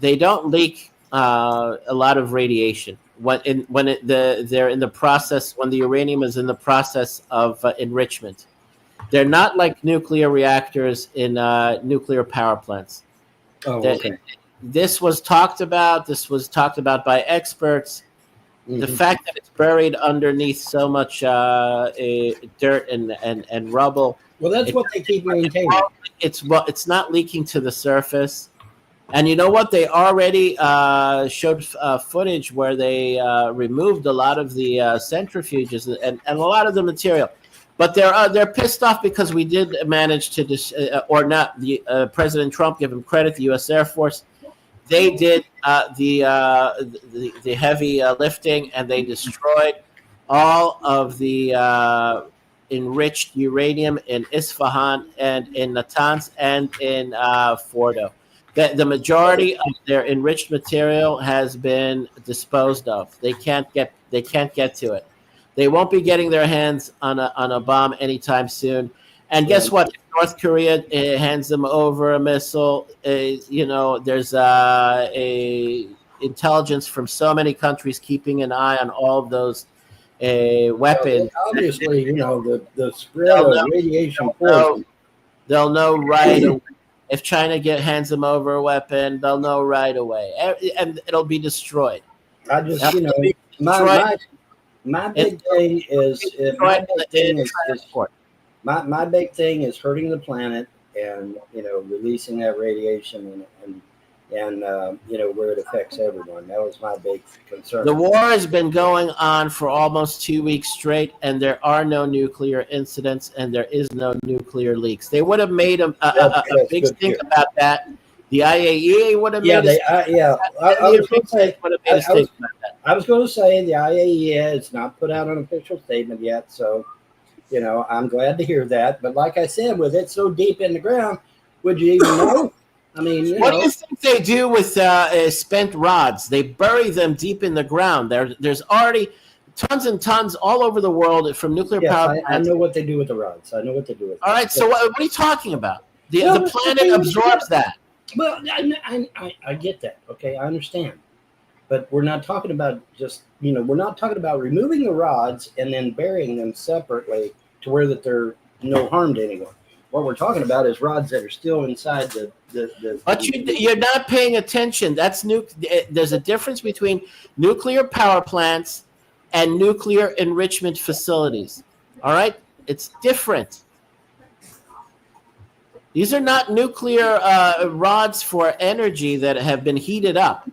They don't leak a lot of radiation they're in the process, when the uranium is in the process of enrichment. They're not like nuclear reactors in nuclear power plants. Oh, okay. This was talked about. This was talked about by experts. Mm-hmm. The fact that it's buried underneath so much dirt and rubble. Well, that's what they keep maintaining. It's not leaking to the surface. And you know what? They already showed footage where they removed a lot of the centrifuges and a lot of the material. But they're pissed off because we did manage to or not. The President Trump, give him credit. The U.S. Air Force, they did the heavy lifting, and they destroyed all of the enriched uranium in Isfahan and in Natanz and in Fordo. The majority of their enriched material has been disposed of. They can't get to it. They won't be getting their hands on a bomb anytime soon. And guess what? If North Korea hands them over a missile, there's a intelligence from so many countries keeping an eye on all of those weapons. Well, obviously, the spread of radiation poison. They'll know right away. If China hands them over a weapon, they'll know right away, and it'll be destroyed. I just, my big thing is my big thing is hurting the planet and releasing that radiation and where it affects everyone. That was my big concern. The war has been going on for almost 2 weeks straight, and there are no nuclear incidents, and there is no nuclear leaks. They would have made a big stink about that. The IAEA would have made I was going to say the IAEA has not put out an official statement yet, so I'm glad to hear that. But like I said, with it so deep in the ground, would you even know? I mean, what do you think they do with spent rods? They bury them deep in the ground. There's already tons and tons all over the world from nuclear power plants. I know what they do with the rods. I know what they do with them. All right, so what are you talking about? The planet absorbs that. Well, I get that. Okay, I understand. But we're not talking about we're not talking about removing the rods and then burying them separately to where that they're no harm to anyone. What we're talking about is rods that are still inside the. But you're not paying attention. There's a difference between nuclear power plants and nuclear enrichment facilities. All right, it's different. These are not nuclear rods for energy that have been heated up.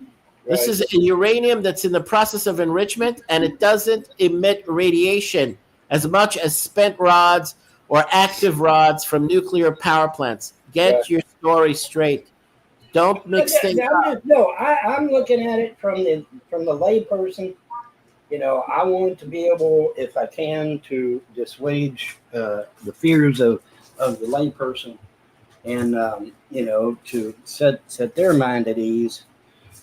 Right. This is a uranium that's in the process of enrichment, and it doesn't emit radiation as much as spent rods or active rods from nuclear power plants. Get your story straight. Don't mix things up. No, I'm looking at it from the lay person I want to be able, if I can, to dissuade the fears of the layperson, and to set their mind at ease,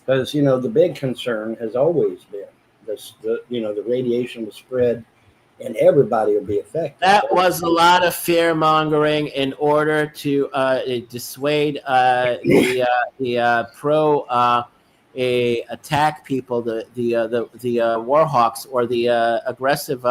because the big concern has always been the radiation will spread and everybody will be affected. That was a lot of fear mongering in order to dissuade the pro attack people, the Warhawks or the aggressive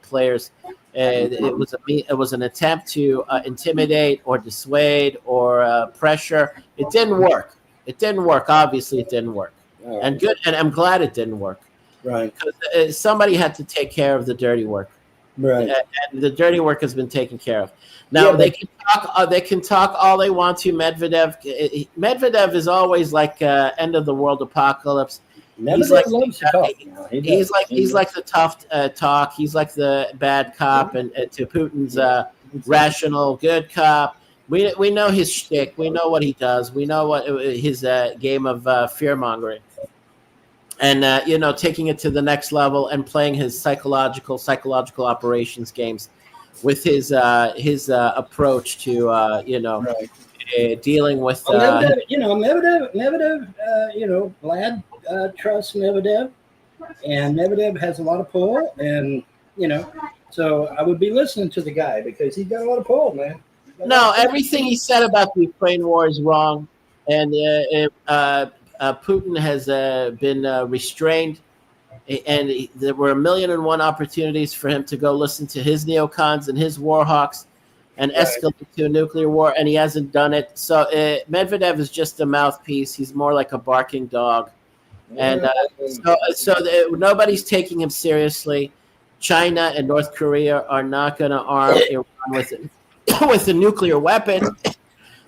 players. It was an attempt to intimidate or dissuade or pressure. It didn't work. It didn't work. Obviously, it didn't work. Right. And good. And I'm glad it didn't work. Right. Because somebody had to take care of the dirty work. Right. And the dirty work has been taken care of. Now they can talk. They can talk all they want to. Medvedev is always like end of the world apocalypse. He's like loves to talk. He's like the tough talk. He's like the bad cop, and to Putin's rational good cop. We know his shtick. We know what he does. We know what his game of fear mongering. And taking it to the next level and playing his psychological operations games with his approach to dealing with. Medvedev, Vlad trusts Medvedev, and Medvedev has a lot of pull, and so I would be listening to the guy because he's got a lot of pull, man. No, everything he said about the Ukraine war is wrong, and Putin has been restrained, and there were 1,000,001 opportunities for him to go listen to his neocons and his warhawks and escalate to a nuclear war, and he hasn't done it. So Medvedev is just a mouthpiece. He's more like a barking dog. And nobody's taking him seriously. China and North Korea are not going to arm Iran with a nuclear weapon,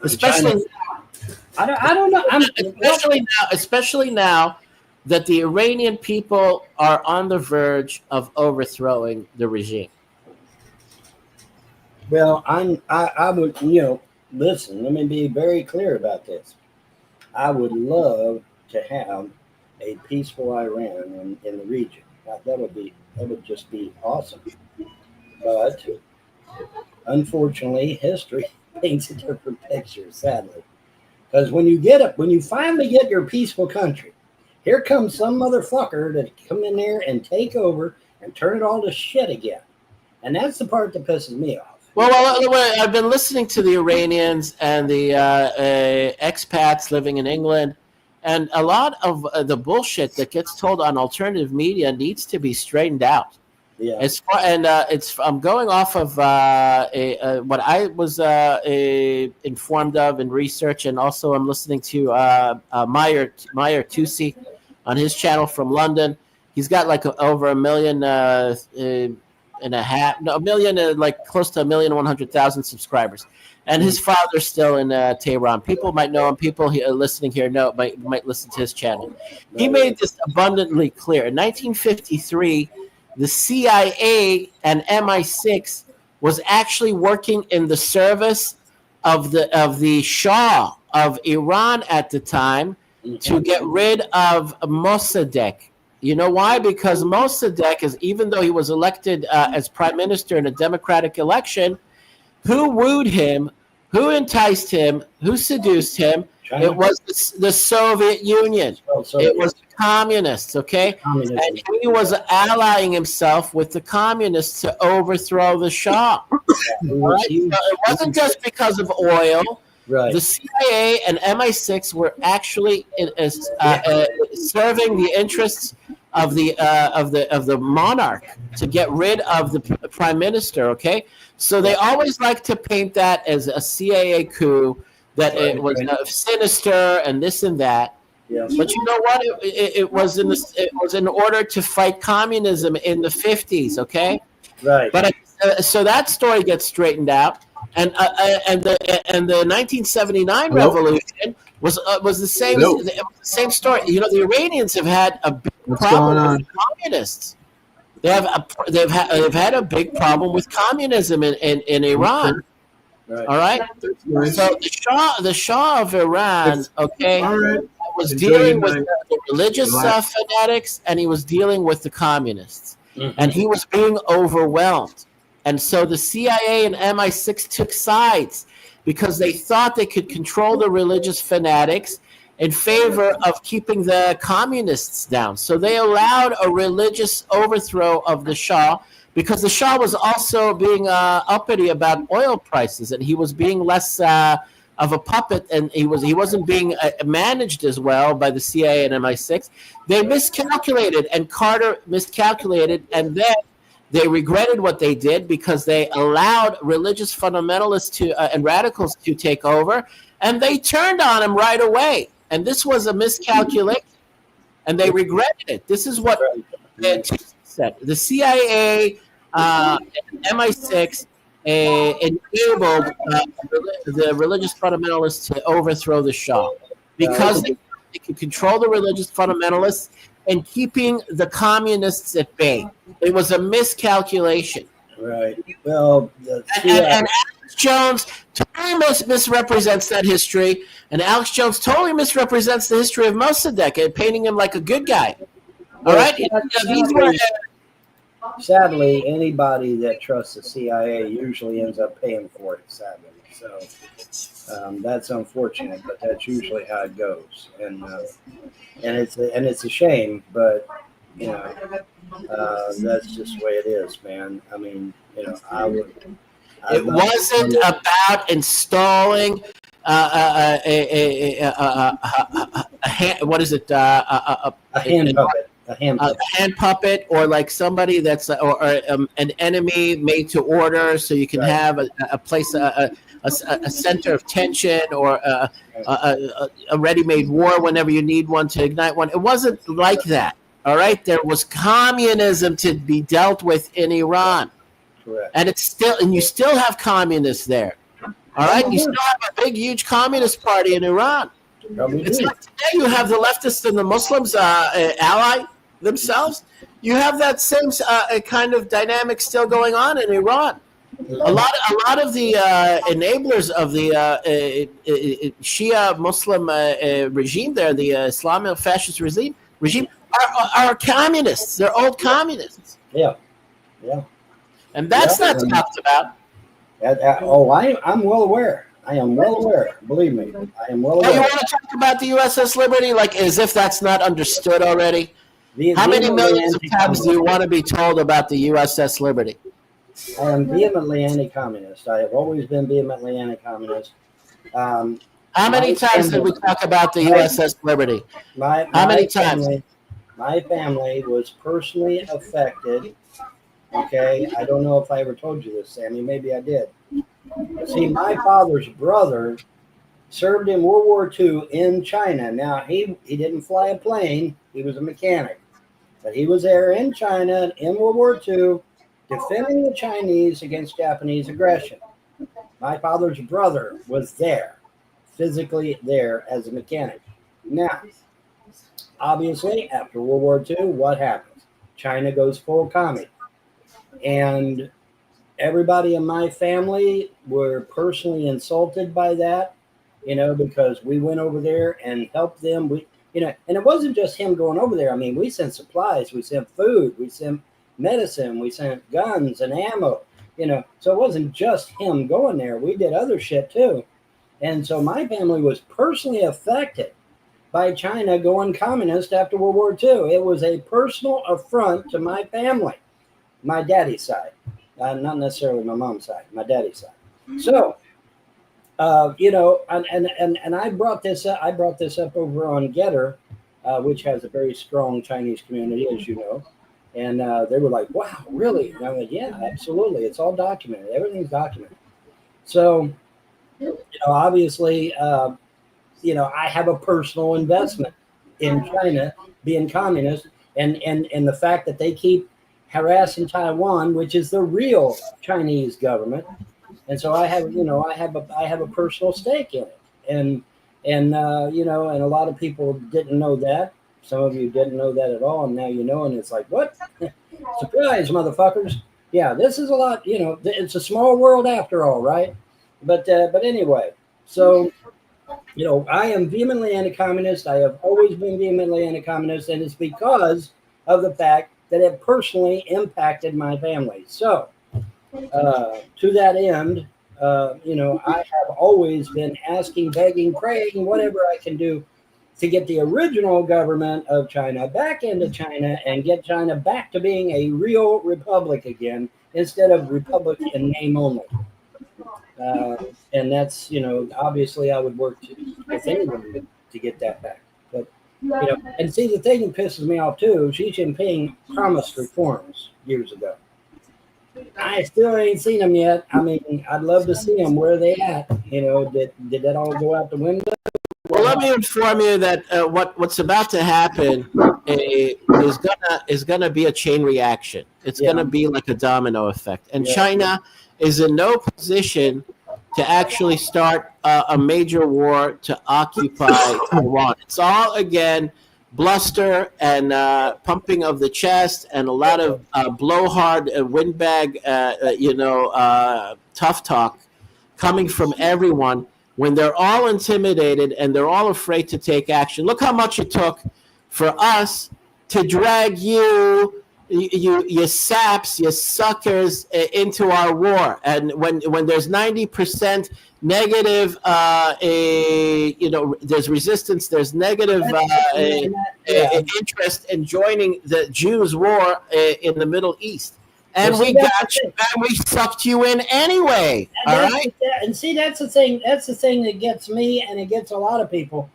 especially. I don't know. Especially now that the Iranian people are on the verge of overthrowing the regime. Well, I would listen. Let me be very clear about this. I would love to have a peaceful Iran in the region. That would just be awesome. But unfortunately, history paints a different picture. Sadly. Because when you finally get your peaceful country, here comes some motherfucker that come in there and take over and turn it all to shit again. And that's the part that pisses me off. Well, I've been listening to the Iranians and the expats living in England, and a lot of the bullshit that gets told on alternative media needs to be straightened out. Yeah. I'm going off of what I was informed of in research, and also I'm listening to Meyer Tusi on his channel from London. He's got like over 1.5 million, like close to 1,100,000 subscribers, and his father's still in Tehran. People might know him. People listening here might listen to his channel. He made this abundantly clear. In 1953. The CIA and MI6 was actually working in the service of the Shah of Iran at the time to get rid of Mossadegh. You know why? Because Mossadegh, even though he was elected as prime minister in a democratic election, who wooed him, who enticed him, who seduced him? China? It was the Soviet Union. It was the communists, okay? Communism. And he was allying himself with the communists to overthrow the Shah. Right? So it wasn't just because of oil. Right. The CIA and MI6 were actually serving the interests of the monarch to get rid of the prime minister. Okay, so they always like to paint that as a CIA coup, that it was sinister and this and that. Yeah. But you know what? It was in order to fight communism in the 50s. Okay, right. But so that story gets straightened out. And the 1979 revolution was the same. It was the same story. You know, the Iranians have had a big problem with communists. They've had a big problem with communism in Iran. Right. All right. So the Shah of Iran, okay, was Enjoy your dealing with night. the religious Relax. fanatics, and he was dealing with the communists. Mhm. And he was being overwhelmed. And so the CIA and MI6 took sides because they thought they could control the religious fanatics in favor of keeping the communists down. So they allowed a religious overthrow of the Shah because the Shah was also being uppity about oil prices, and he was being less of a puppet, and he wasn't being managed as well by the CIA and MI6. They miscalculated, and Carter miscalculated, and then they regretted what they did because they allowed religious fundamentalists to and radicals to take over, and they turned on him right away. And this was a miscalculation, and they regretted it. This is what said. The CIA and MI6 enabled the religious fundamentalists to overthrow the Shah because they could control the religious fundamentalists and keeping the communists at bay. It was a miscalculation. Right. Well, And Alex Jones totally misrepresents that history, and Alex Jones totally misrepresents the history of Mossadegh, painting him like a good guy. All right? These were sadly, anybody that trusts the CIA usually ends up paying for it. Sadly, so that's unfortunate, but that's usually how it goes. And it's a shame, but you know, that's just the way it is, man. I mean, you know, it wasn't about installing what is it? a hand puppet. A hand puppet, or like somebody that's or an enemy made to order, so you can have a place, a center of tension, or a ready-made war whenever you need one to ignite one. It wasn't like that. All right, there was communism to be dealt with in Iran. Correct. And you still have communists there. All right, you still have a big, huge communist party in Iran. It's like today you have the leftists and the Muslims ally themselves. You have that same kind of dynamic still going on in Iran. A lot of the enablers of the Shia Muslim regime there, the Islamic fascist regime, are communists. They're old communists. Yeah. And that's not talked about. I'm well aware. I am well aware. Believe me, I am well aware. You want to talk about the USS Liberty like as if that's not understood already? How many millions of times do you want to be told about the USS Liberty? I am vehemently anti-communist. I have always been vehemently anti-communist. How many times did we talk about the USS Liberty? How many times? My family was personally affected. Okay, I don't know if I ever told you this, Sammy. Maybe I did. See, my father's brother served in World War II in China. Now, he didn't fly a plane. He was a mechanic. But he was there in China in World War II defending the Chinese against Japanese aggression. My father's brother was there, physically there as a mechanic. Now, obviously, after World War II, what happens? China goes full commie. And everybody in my family were personally insulted by that, you know, because we went over there and helped them. And it wasn't just him going over there. I mean, we sent supplies, we sent food, we sent medicine, we sent guns and ammo, you know. So it wasn't just him going there. We did other shit too. And so my family was personally affected by China going communist after World War II. It was a personal affront to my family, my daddy's side. Not necessarily my mom's side, my daddy's side. So, you know, and I brought this up. I brought this up over on Getter, which has a very strong Chinese community, as you know. And they were like, "Wow, really?" And I'm like, "Yeah, absolutely. It's all documented. Everything's documented." So, you know, obviously, you know, I have a personal investment in China being communist, and the fact that they keep harassing Taiwan, which is the real Chinese government, and so I have, you know, I have a personal stake in it, and you know, and a lot of people didn't know that. Some of you didn't know that at all, and now you know, and it's like, what? Surprise, motherfuckers! Yeah, this is a lot. You know, it's a small world after all, right? But anyway, so I am vehemently anti-communist. I have always been vehemently anti-communist, and it's because of the fact that it personally impacted my family. So, to that end, I have always been asking, begging, praying, whatever I can do to get the original government of China back into China and get China back to being a real republic again instead of republic in name only. And that's, obviously I would work with anyone to get that back. But, and see, the thing that pisses me off too, Xi Jinping promised reforms years ago. I still ain't seen them yet. I mean, I'd love to see them. Where are they at? Did that all go out the window? Well, let me inform you that what's about to happen is gonna be a chain reaction. It's gonna be like a domino effect, and China is in no position to actually start a major war to occupy Taiwan. It's all again bluster and pumping of the chest and a lot of blowhard and windbag, tough talk coming from everyone when they're all intimidated and they're all afraid to take action. Look how much it took for us to drag you saps, you suckers, into our war. And when there's 90% negative, there's resistance, there's negative interest in joining the Jews' war in the Middle East. And we got you, and we sucked you in anyway. All right. And see, that's the thing. That's the thing that gets me, and it gets a lot of people.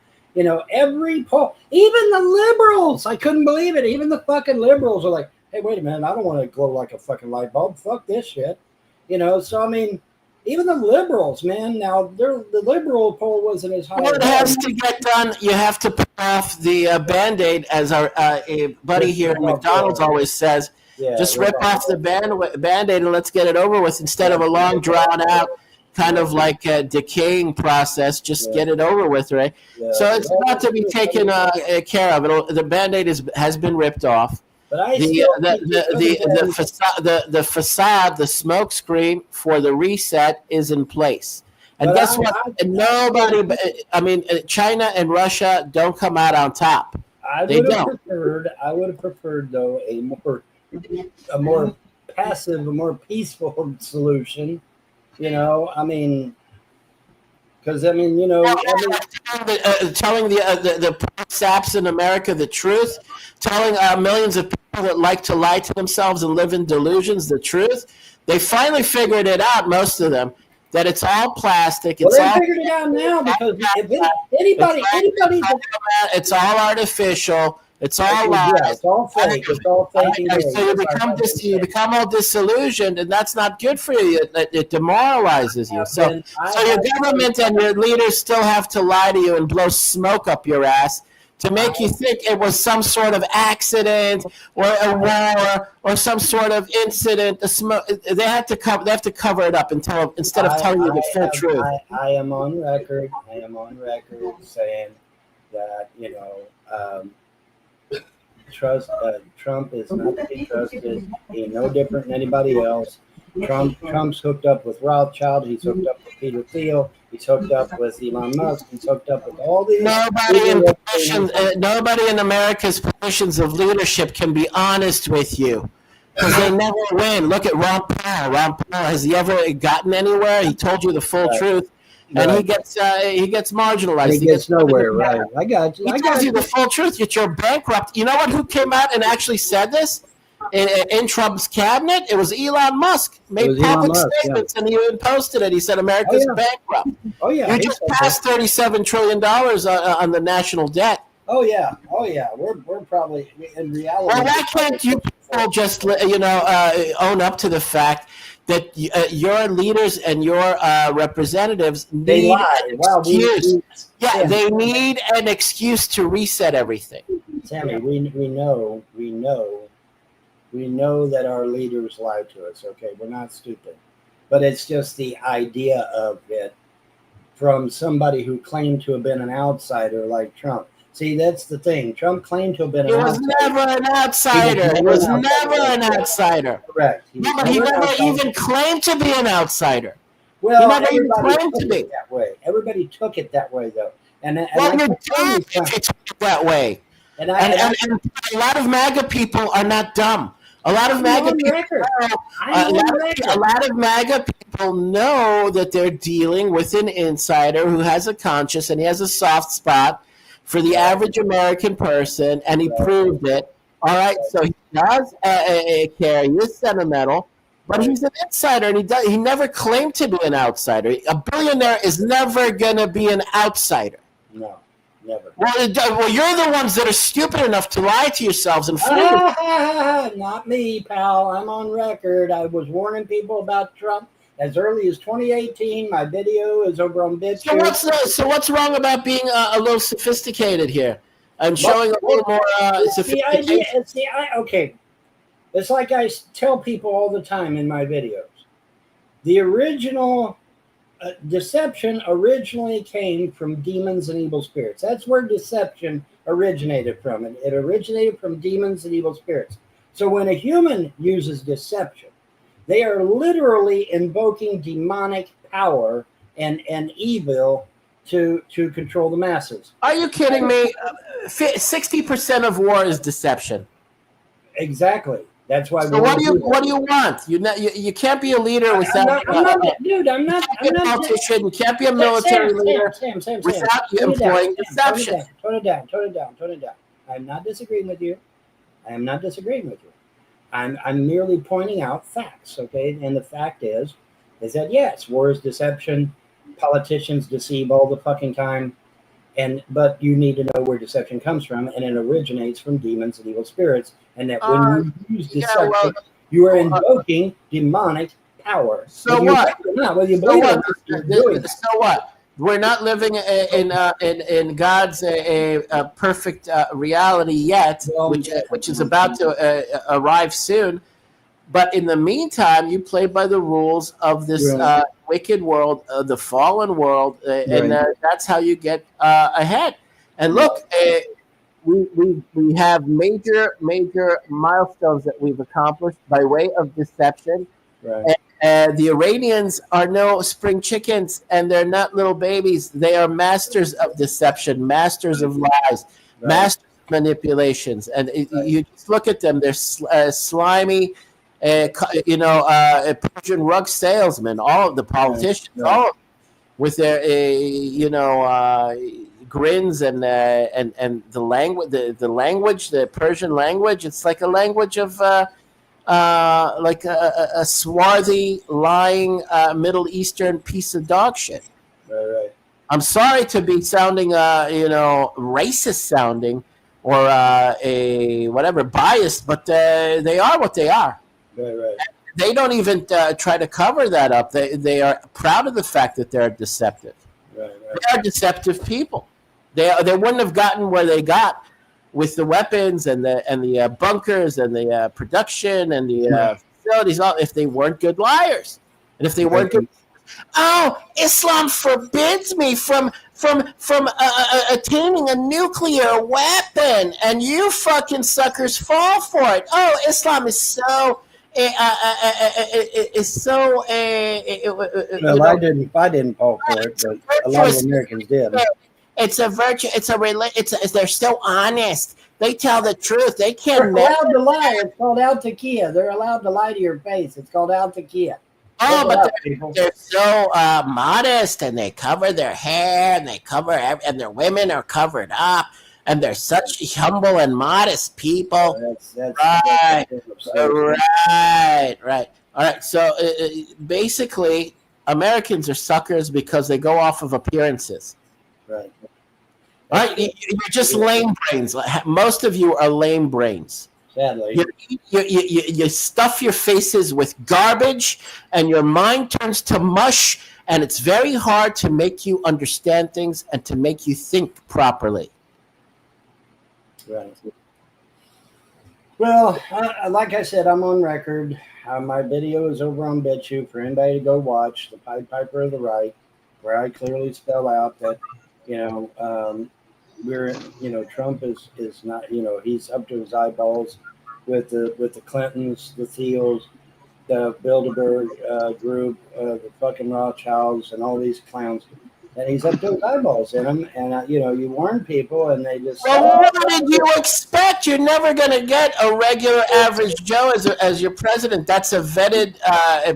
Every poll, even the liberals, I couldn't believe it. Even the fucking liberals are like, "Hey, wait a minute, I don't want to glow like a fucking light bulb. Fuck this shit." So I mean, even the liberals, man. Now, the liberal poll wasn't as high. Well, it has to get done. You have to put off the Band-Aid, as our buddy here at McDonald's always says. Yeah, just rip off the Band-Aid and let's get it over with instead of a long, drawn-out, kind of like a decaying process. Just get it over with, right? Yeah. So it's not to be taken care of. The Band-Aid has been ripped off. But the facade, the smoke screen for the reset is in place. And guess what? Nobody, China and Russia don't come out on top. I would have preferred, though, a more passive, a more peaceful solution. Because telling the saps in America the truth, telling millions of people that like to lie to themselves and live in delusions the truth. They finally figured it out, most of them, that it's all plastic. They figured it out now because it's all artificial. It's all lies. Yeah, it's all fake. It's all fake. So you become all disillusioned, and that's not good for you. It demoralizes you. So your government and your leaders still have to lie to you and blow smoke up your ass to make you think it was some sort of accident or a war or some sort of incident. They have to cover it up instead of telling you the full truth. I am on record saying that Trump is not to be trusted. He's no different than anybody else. Trump's hooked up with Rothschild. He's hooked up with Peter Thiel. He's hooked up with Elon Musk. He's hooked up with all these. Nobody in America's positions of leadership can be honest with you because they never win. Look at Ron Paul. Ron Paul, has he ever gotten anywhere? He told you the full truth. And he gets marginalized. He gets nowhere, right? I got you. He tells you the full truth. You're bankrupt. You know what? Who came out and actually said this in Trump's cabinet? It was Elon Musk. Made public statements, and he even posted it. He said America's bankrupt. Oh yeah. You just passed $37 trillion on the national debt. Oh yeah. We're probably in reality. Well, why can't you people just own up to the fact that your leaders and your representatives need an excuse? They need an excuse to reset everything. Sammy, we know that our leaders lie to us. Okay, we're not stupid, but it's just the idea of it from somebody who claimed to have been an outsider like Trump. See, that's the thing. Trump claimed to have been an outsider. He was never an outsider. He was never an outsider. Correct. He never even claimed to be an outsider. Well, he never even claimed to be that way. Everybody took it that way, though. Well, I you're kept telling dumb these if you talk that way. and And a lot of MAGA people are not dumb. A lot of I'm MAGA on people record. know, I'm on a record. lot of MAGA people know that they're dealing with an insider who has a conscience and he has a soft spot for the average American person, and he proved it. All right, so he does care. He is sentimental, but he's an insider, and he never claimed to be an outsider. A billionaire is never going to be an outsider. No, never. Well, you're the ones that are stupid enough to lie to yourselves and fool yourselves. Not me, pal. I'm on record. I was warning people about Trump as early as 2018. My video is over on BitChute. So what's wrong about being a little sophisticated here and showing a little more It's the idea. sophistication? Okay. It's like I tell people all the time in my videos. The original deception originally came from demons and evil spirits. That's where deception originated from. It originated from demons and evil spirits. So when a human uses deception, they are literally invoking demonic power and evil to control the masses. Are you kidding me? 60% of war is deception. Exactly. That's why. So what do you want? You can't be a leader without. I'm not, dude. I'm not. You can't be a politician. You can't be a military leader without employing deception. Tone it down. I'm not disagreeing with you. I'm merely pointing out facts. Okay, and the fact is that yes, war is deception. Politicians deceive all the fucking time. But you need to know where deception comes from, and it originates from demons and evil spirits. And that when you use deception, you are invoking demonic power. So what? So what? We're not living in God's perfect reality yet, which is about to arrive soon. But in the meantime, you play by the rules of this wicked world, the fallen world, and that's how you get ahead. And look, we have major milestones that we've accomplished by way of deception. Right. And the Iranians are no spring chickens, and they're not little babies. They are masters of deception, masters of lies, masters of manipulations. And you just look at them; they're slimy. Persian rug salesmen, all of the politicians, all of them, with their grins and the language, the Persian language. It's like a language of like a swarthy, lying Middle Eastern piece of dog shit. Right. I'm sorry to be sounding racist sounding or biased, but they are what they are. Right. They don't even try to cover that up. They are proud of the fact that they're deceptive. Right. They are deceptive people. They wouldn't have gotten where they got with the weapons and the bunkers and the production and the facilities if they weren't good liars, and if they weren't good. Oh, Islam forbids me from attaining a nuclear weapon, and you fucking suckers fall for it. Oh, Islam is so. Well, I didn't fall for it, but a lot of Americans did. It's a virtue. They're so honest. They tell the truth. They can't. They're allowed to lie. It's called al-taqiyya. They're allowed to lie to your face. It's called al-taqiyya. Oh, but they're so modest, and they cover their hair, and and their women are covered up, and they're such humble and modest people. Right. All right. So basically, Americans are suckers because they go off of appearances. Right. All right. You're just lame brains. Most of you are lame brains. Sadly. You stuff your faces with garbage, and your mind turns to mush, and it's very hard to make you understand things and to make you think properly. Right. Well, like I said, I'm on record. My video is over on BitChute for anybody to go watch, The Pied Piper of the Right, where I clearly spell out that, Trump is not, he's up to his eyeballs with the Clintons, the Thiels, the Bilderberg group, the fucking Rothschilds, and all these clowns. and he's up to his eyeballs in them. And you warn people, and they just. Well, what did you expect? You're never going to get a regular average Joe as your president. That's a vetted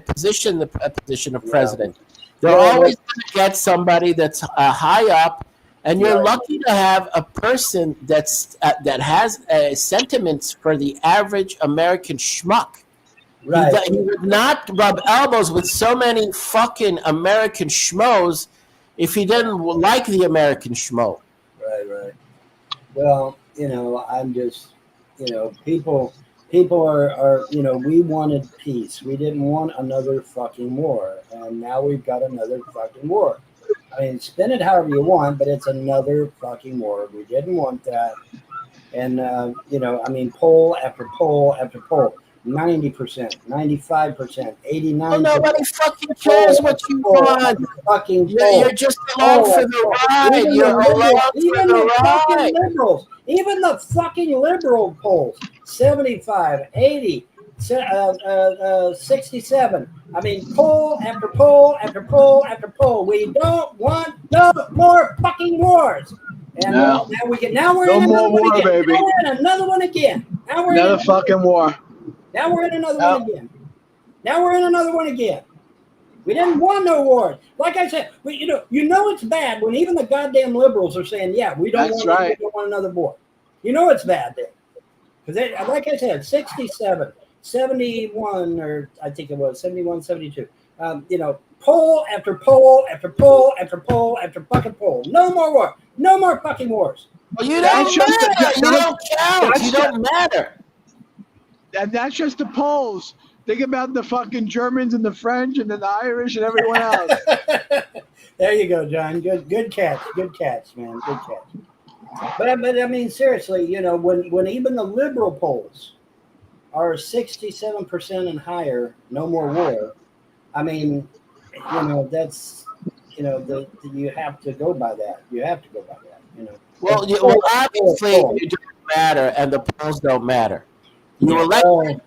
position, a position of president. They're always going to get somebody that's high up, and you're lucky to have a person that has sentiments for the average American schmuck. Right. He would not rub elbows with so many fucking American schmoes if he didn't like the American schmo. Right. Well, I'm just, people are, we wanted peace. We didn't want another fucking war. And now we've got another fucking war. I mean, spin it however you want, but it's another fucking war. We didn't want that. And, poll after poll after poll. 90%, 95%, 89%. Well, nobody fucking cares what you want. You're just along for the ride. You're along for the ride. Liberals, even the fucking liberal polls, 75, 80, 67. I mean, poll after poll after poll after poll. We don't want no more fucking wars. And now we're in another one again. Baby. Now we're in another one again. Now we're another fucking war. Now we're in another one again. We didn't want no wars. Like I said, you know it's bad when even the goddamn liberals are saying, yeah, we don't want another war. You know it's bad then. Because like I said, 67, 71, or I think it was 71, 72. Poll after poll after poll after poll after fucking poll. No more war. No more fucking wars. Well, you don't matter. You don't count. You don't matter. And that's just the polls. Think about the fucking Germans and the French and then the Irish and everyone else. There you go, John. Good catch. Good catch, man. Good catch. But I mean, seriously, when even the liberal polls are 67% and higher, no more war. I mean, that's, you have to go by that. You have to go by that, Well, obviously, you don't matter, and the polls don't matter. You elected him,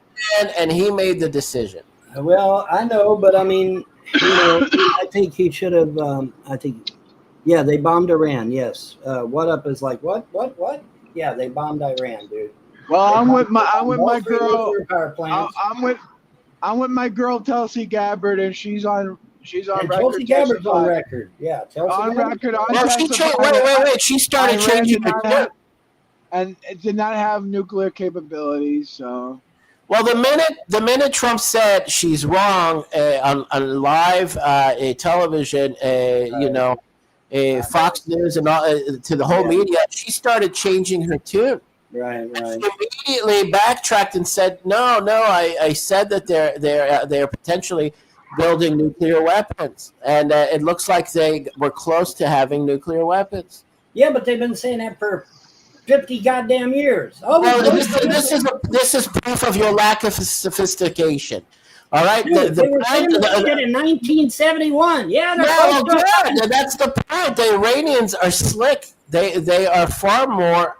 and he made the decision. Well, I know, but I mean, I think he should have. They bombed Iran. Yes. What up is like what? Yeah, they bombed Iran, dude. Well, I'm with my girl. I'm with my girl Tulsi Gabbard, and she's on record. Tulsi Gabbard's on record. Yeah, on record. Wait. She started changing her tune. And it did not have nuclear capabilities. So, well, the minute Trump said she's wrong on live television, Fox News and all to the whole media, she started changing her tune. Right. She immediately backtracked and said, "No, I said that they're potentially building nuclear weapons, and it looks like they were close to having nuclear weapons." Yeah, but they've been saying that for 50 goddamn years. This is proof of your lack of sophistication. All right, dude, they were saying that in 1971. Yeah, good. That's the point. The Iranians are slick. They are far more,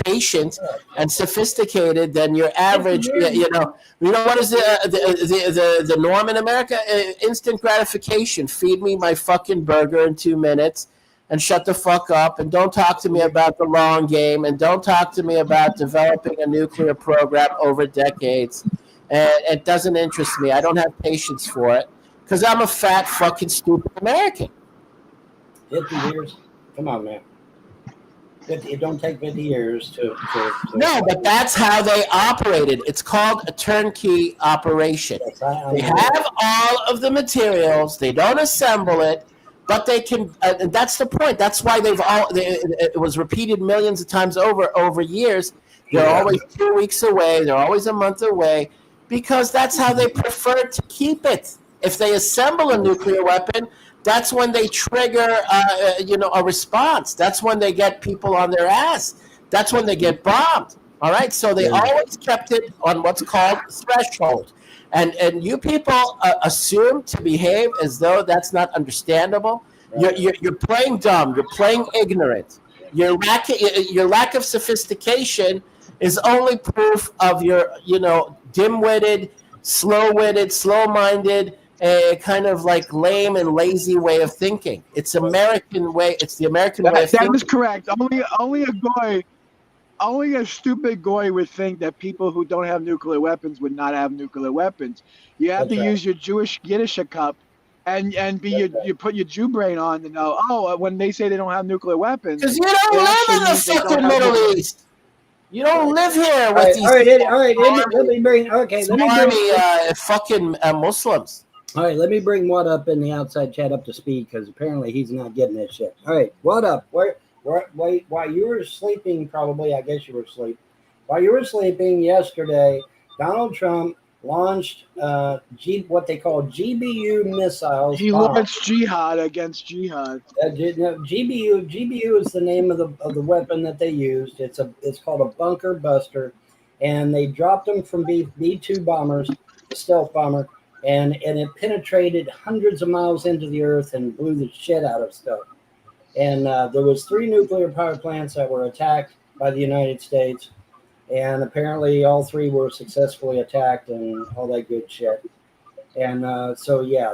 patient and sophisticated than your average. What is the norm in America? Instant gratification. Feed me my fucking burger in 2 minutes. And shut the fuck up, and don't talk to me about the long game, and don't talk to me about developing a nuclear program over decades. And it doesn't interest me. I don't have patience for it because I'm a fat, fucking, stupid American. 50 years? Come on, man. It don't take 50 years to... No, but that's how they operated. It's called a turnkey operation. They have all of the materials. They don't assemble it. But they can, and that's the point. That's why it was repeated millions of times over years. They're always 2 weeks away. They're always a month away because that's how they prefer to keep it. If they assemble a nuclear weapon, that's when they trigger, a response. That's when they get people on their ass. That's when they get bombed. All right. So they always kept it on what's called threshold. And you people assume to behave as though that's not understandable. Right. You're playing dumb. You're playing ignorant. Your lack of sophistication is only proof of your dim-witted, slow-witted, slow-minded, a kind of like lame and lazy way of thinking. It's American way. It's the American way of That thinking. is correct. Only a stupid goy would think that people who don't have nuclear weapons would not have nuclear weapons. You have That's to right. use your Jewish Gischala cup and you put your Jew brain on to know. Oh, when they say they don't have nuclear weapons, Because you don't it live actually in the means they don't fucking have Middle nuclear. East. You don't live here All with right, these all right, let me bring. Okay, let me bring. smarmy fucking Muslims. All right, let me bring What Up in the outside chat up to speed because apparently he's not getting this shit. All right, What Up? While you were sleeping, probably, I guess you were asleep. While you were sleeping yesterday, Donald Trump launched what they call GBU missiles. He bombs. launched jihad against jihad. GBU is the name of the weapon that they used. It's called a bunker buster, and they dropped them from B-2 bombers, the stealth bomber, and it penetrated hundreds of miles into the earth and blew the shit out of stuff. And there was 3 nuclear power plants that were attacked by the United States, and apparently all 3 were successfully attacked and all that good shit. And so yeah,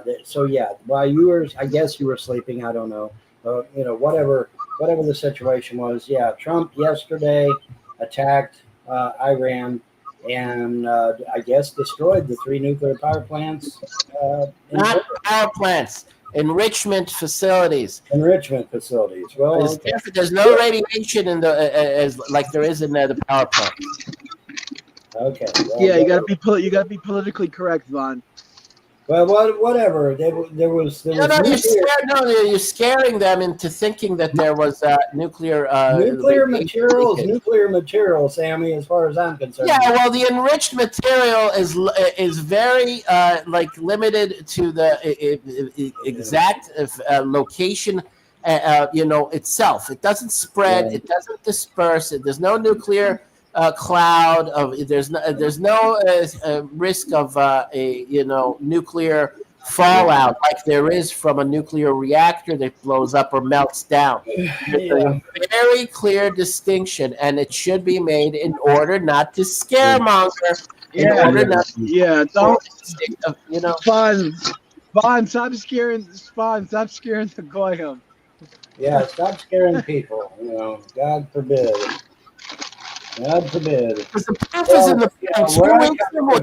while you were, I guess you were sleeping, I don't know, whatever the situation was. Yeah, Trump yesterday attacked Iran and I guess destroyed the 3 nuclear power plants. Not power plants, enrichment facilities. Enrichment facilities. Well, It's different. There's no radiation in the as like there is in the power plant. okay. Well, Yeah, you gotta be politically correct, Vaughn. Well, whatever. There was You're scaring them into thinking that there was nuclear nuclear material, Sammy. As far as I'm concerned. Yeah, well, the enriched material is very limited to the exact location. Itself. It doesn't spread. Yeah. It doesn't disperse. There's no nuclear cloud of. There's no risk of nuclear fallout like there is from a nuclear reactor that blows up or melts down. There's a very clear distinction, and it should be made in order not to scaremonger. Vaughn, stop scaring the goyim. Yeah, stop scaring people. God forbid. God forbid. Because the proof is in the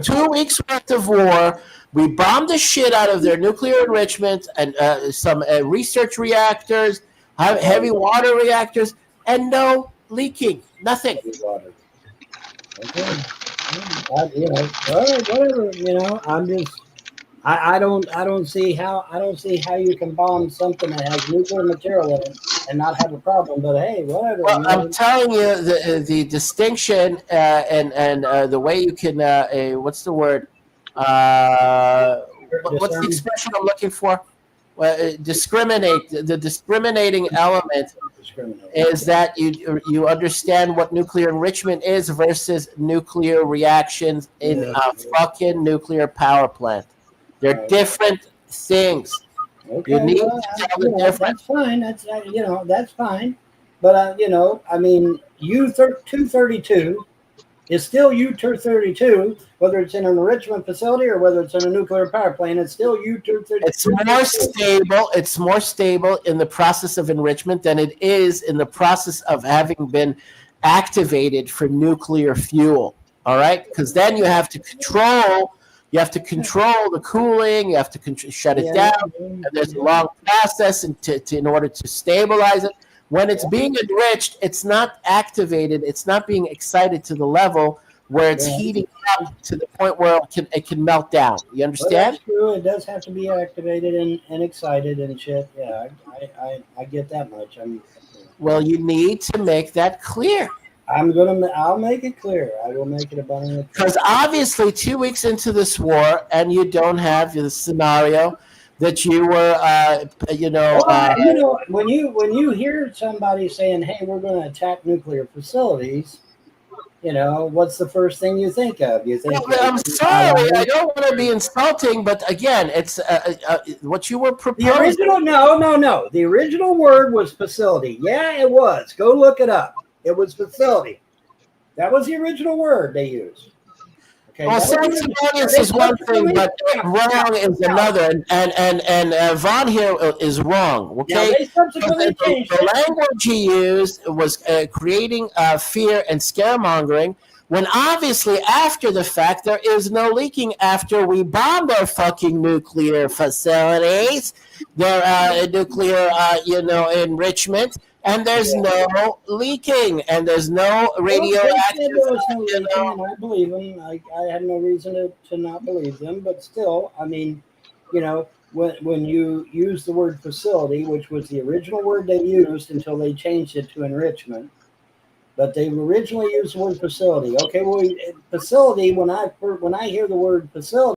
2 weeks worth of war. We bombed the shit out of their nuclear enrichment and some research reactors, heavy water reactors, and no leaking. Nothing. Water. Okay. All right, whatever. I'm just. I don't see how you can bomb something that has nuclear material in it and not have a problem. But hey, whatever. Well, I'm telling you the distinction and the way you can what's the word? What's the expression I'm looking for? Discriminate. The discriminating element is that you understand what nuclear enrichment is versus nuclear reactions in a fucking nuclear power plant. They're different things. Okay, You need to tell the difference. That's fine. That's fine. But U-232 is still U-232, whether it's in an enrichment facility or whether it's in a nuclear power plant. It's still U-232. It's more stable. It's more stable in the process of enrichment than it is in the process of having been activated for nuclear fuel. All right, because then you have to control. You have to control the cooling. You have to shut it down. And there's a long process in order to stabilize it. When it's being enriched, it's not activated. It's not being excited to the level where it's heating up to the point where it can melt down. You understand? Well, that's true. It does have to be activated and excited and shit. Yeah, I get that much. Well, you need to make that clear. I'll make it clear. I will make it abundantly clear. Because obviously 2 weeks into this war and you don't have the scenario that you were, when you hear somebody saying, "Hey, we're going to attack nuclear facilities," what's the first thing you think of? You think? I'm sorry, I don't want to be insulting, but again, it's what you were proposing. The original, no. The original word was facility. Yeah, it was. Go look it up. It was facility. That was the original word they used. Okay. Well, sanctimonious is one thing, but wrong is another. And Von here is wrong. Now Okay, they subsequently changed the it. language he used was creating fear and scaremongering. When obviously after the fact there is no leaking after we bomb their fucking nuclear facilities, their nuclear enrichment, and there's no leaking and there's no Well, radioactive. they said there was no you leaking, know, and I believe them. I have no reason to not believe them. But still, I mean, when you use the word facility, which was the original word they used until they changed it to enrichment, but they originally used the word facility. Okay, well, facility. When I hear the word facility.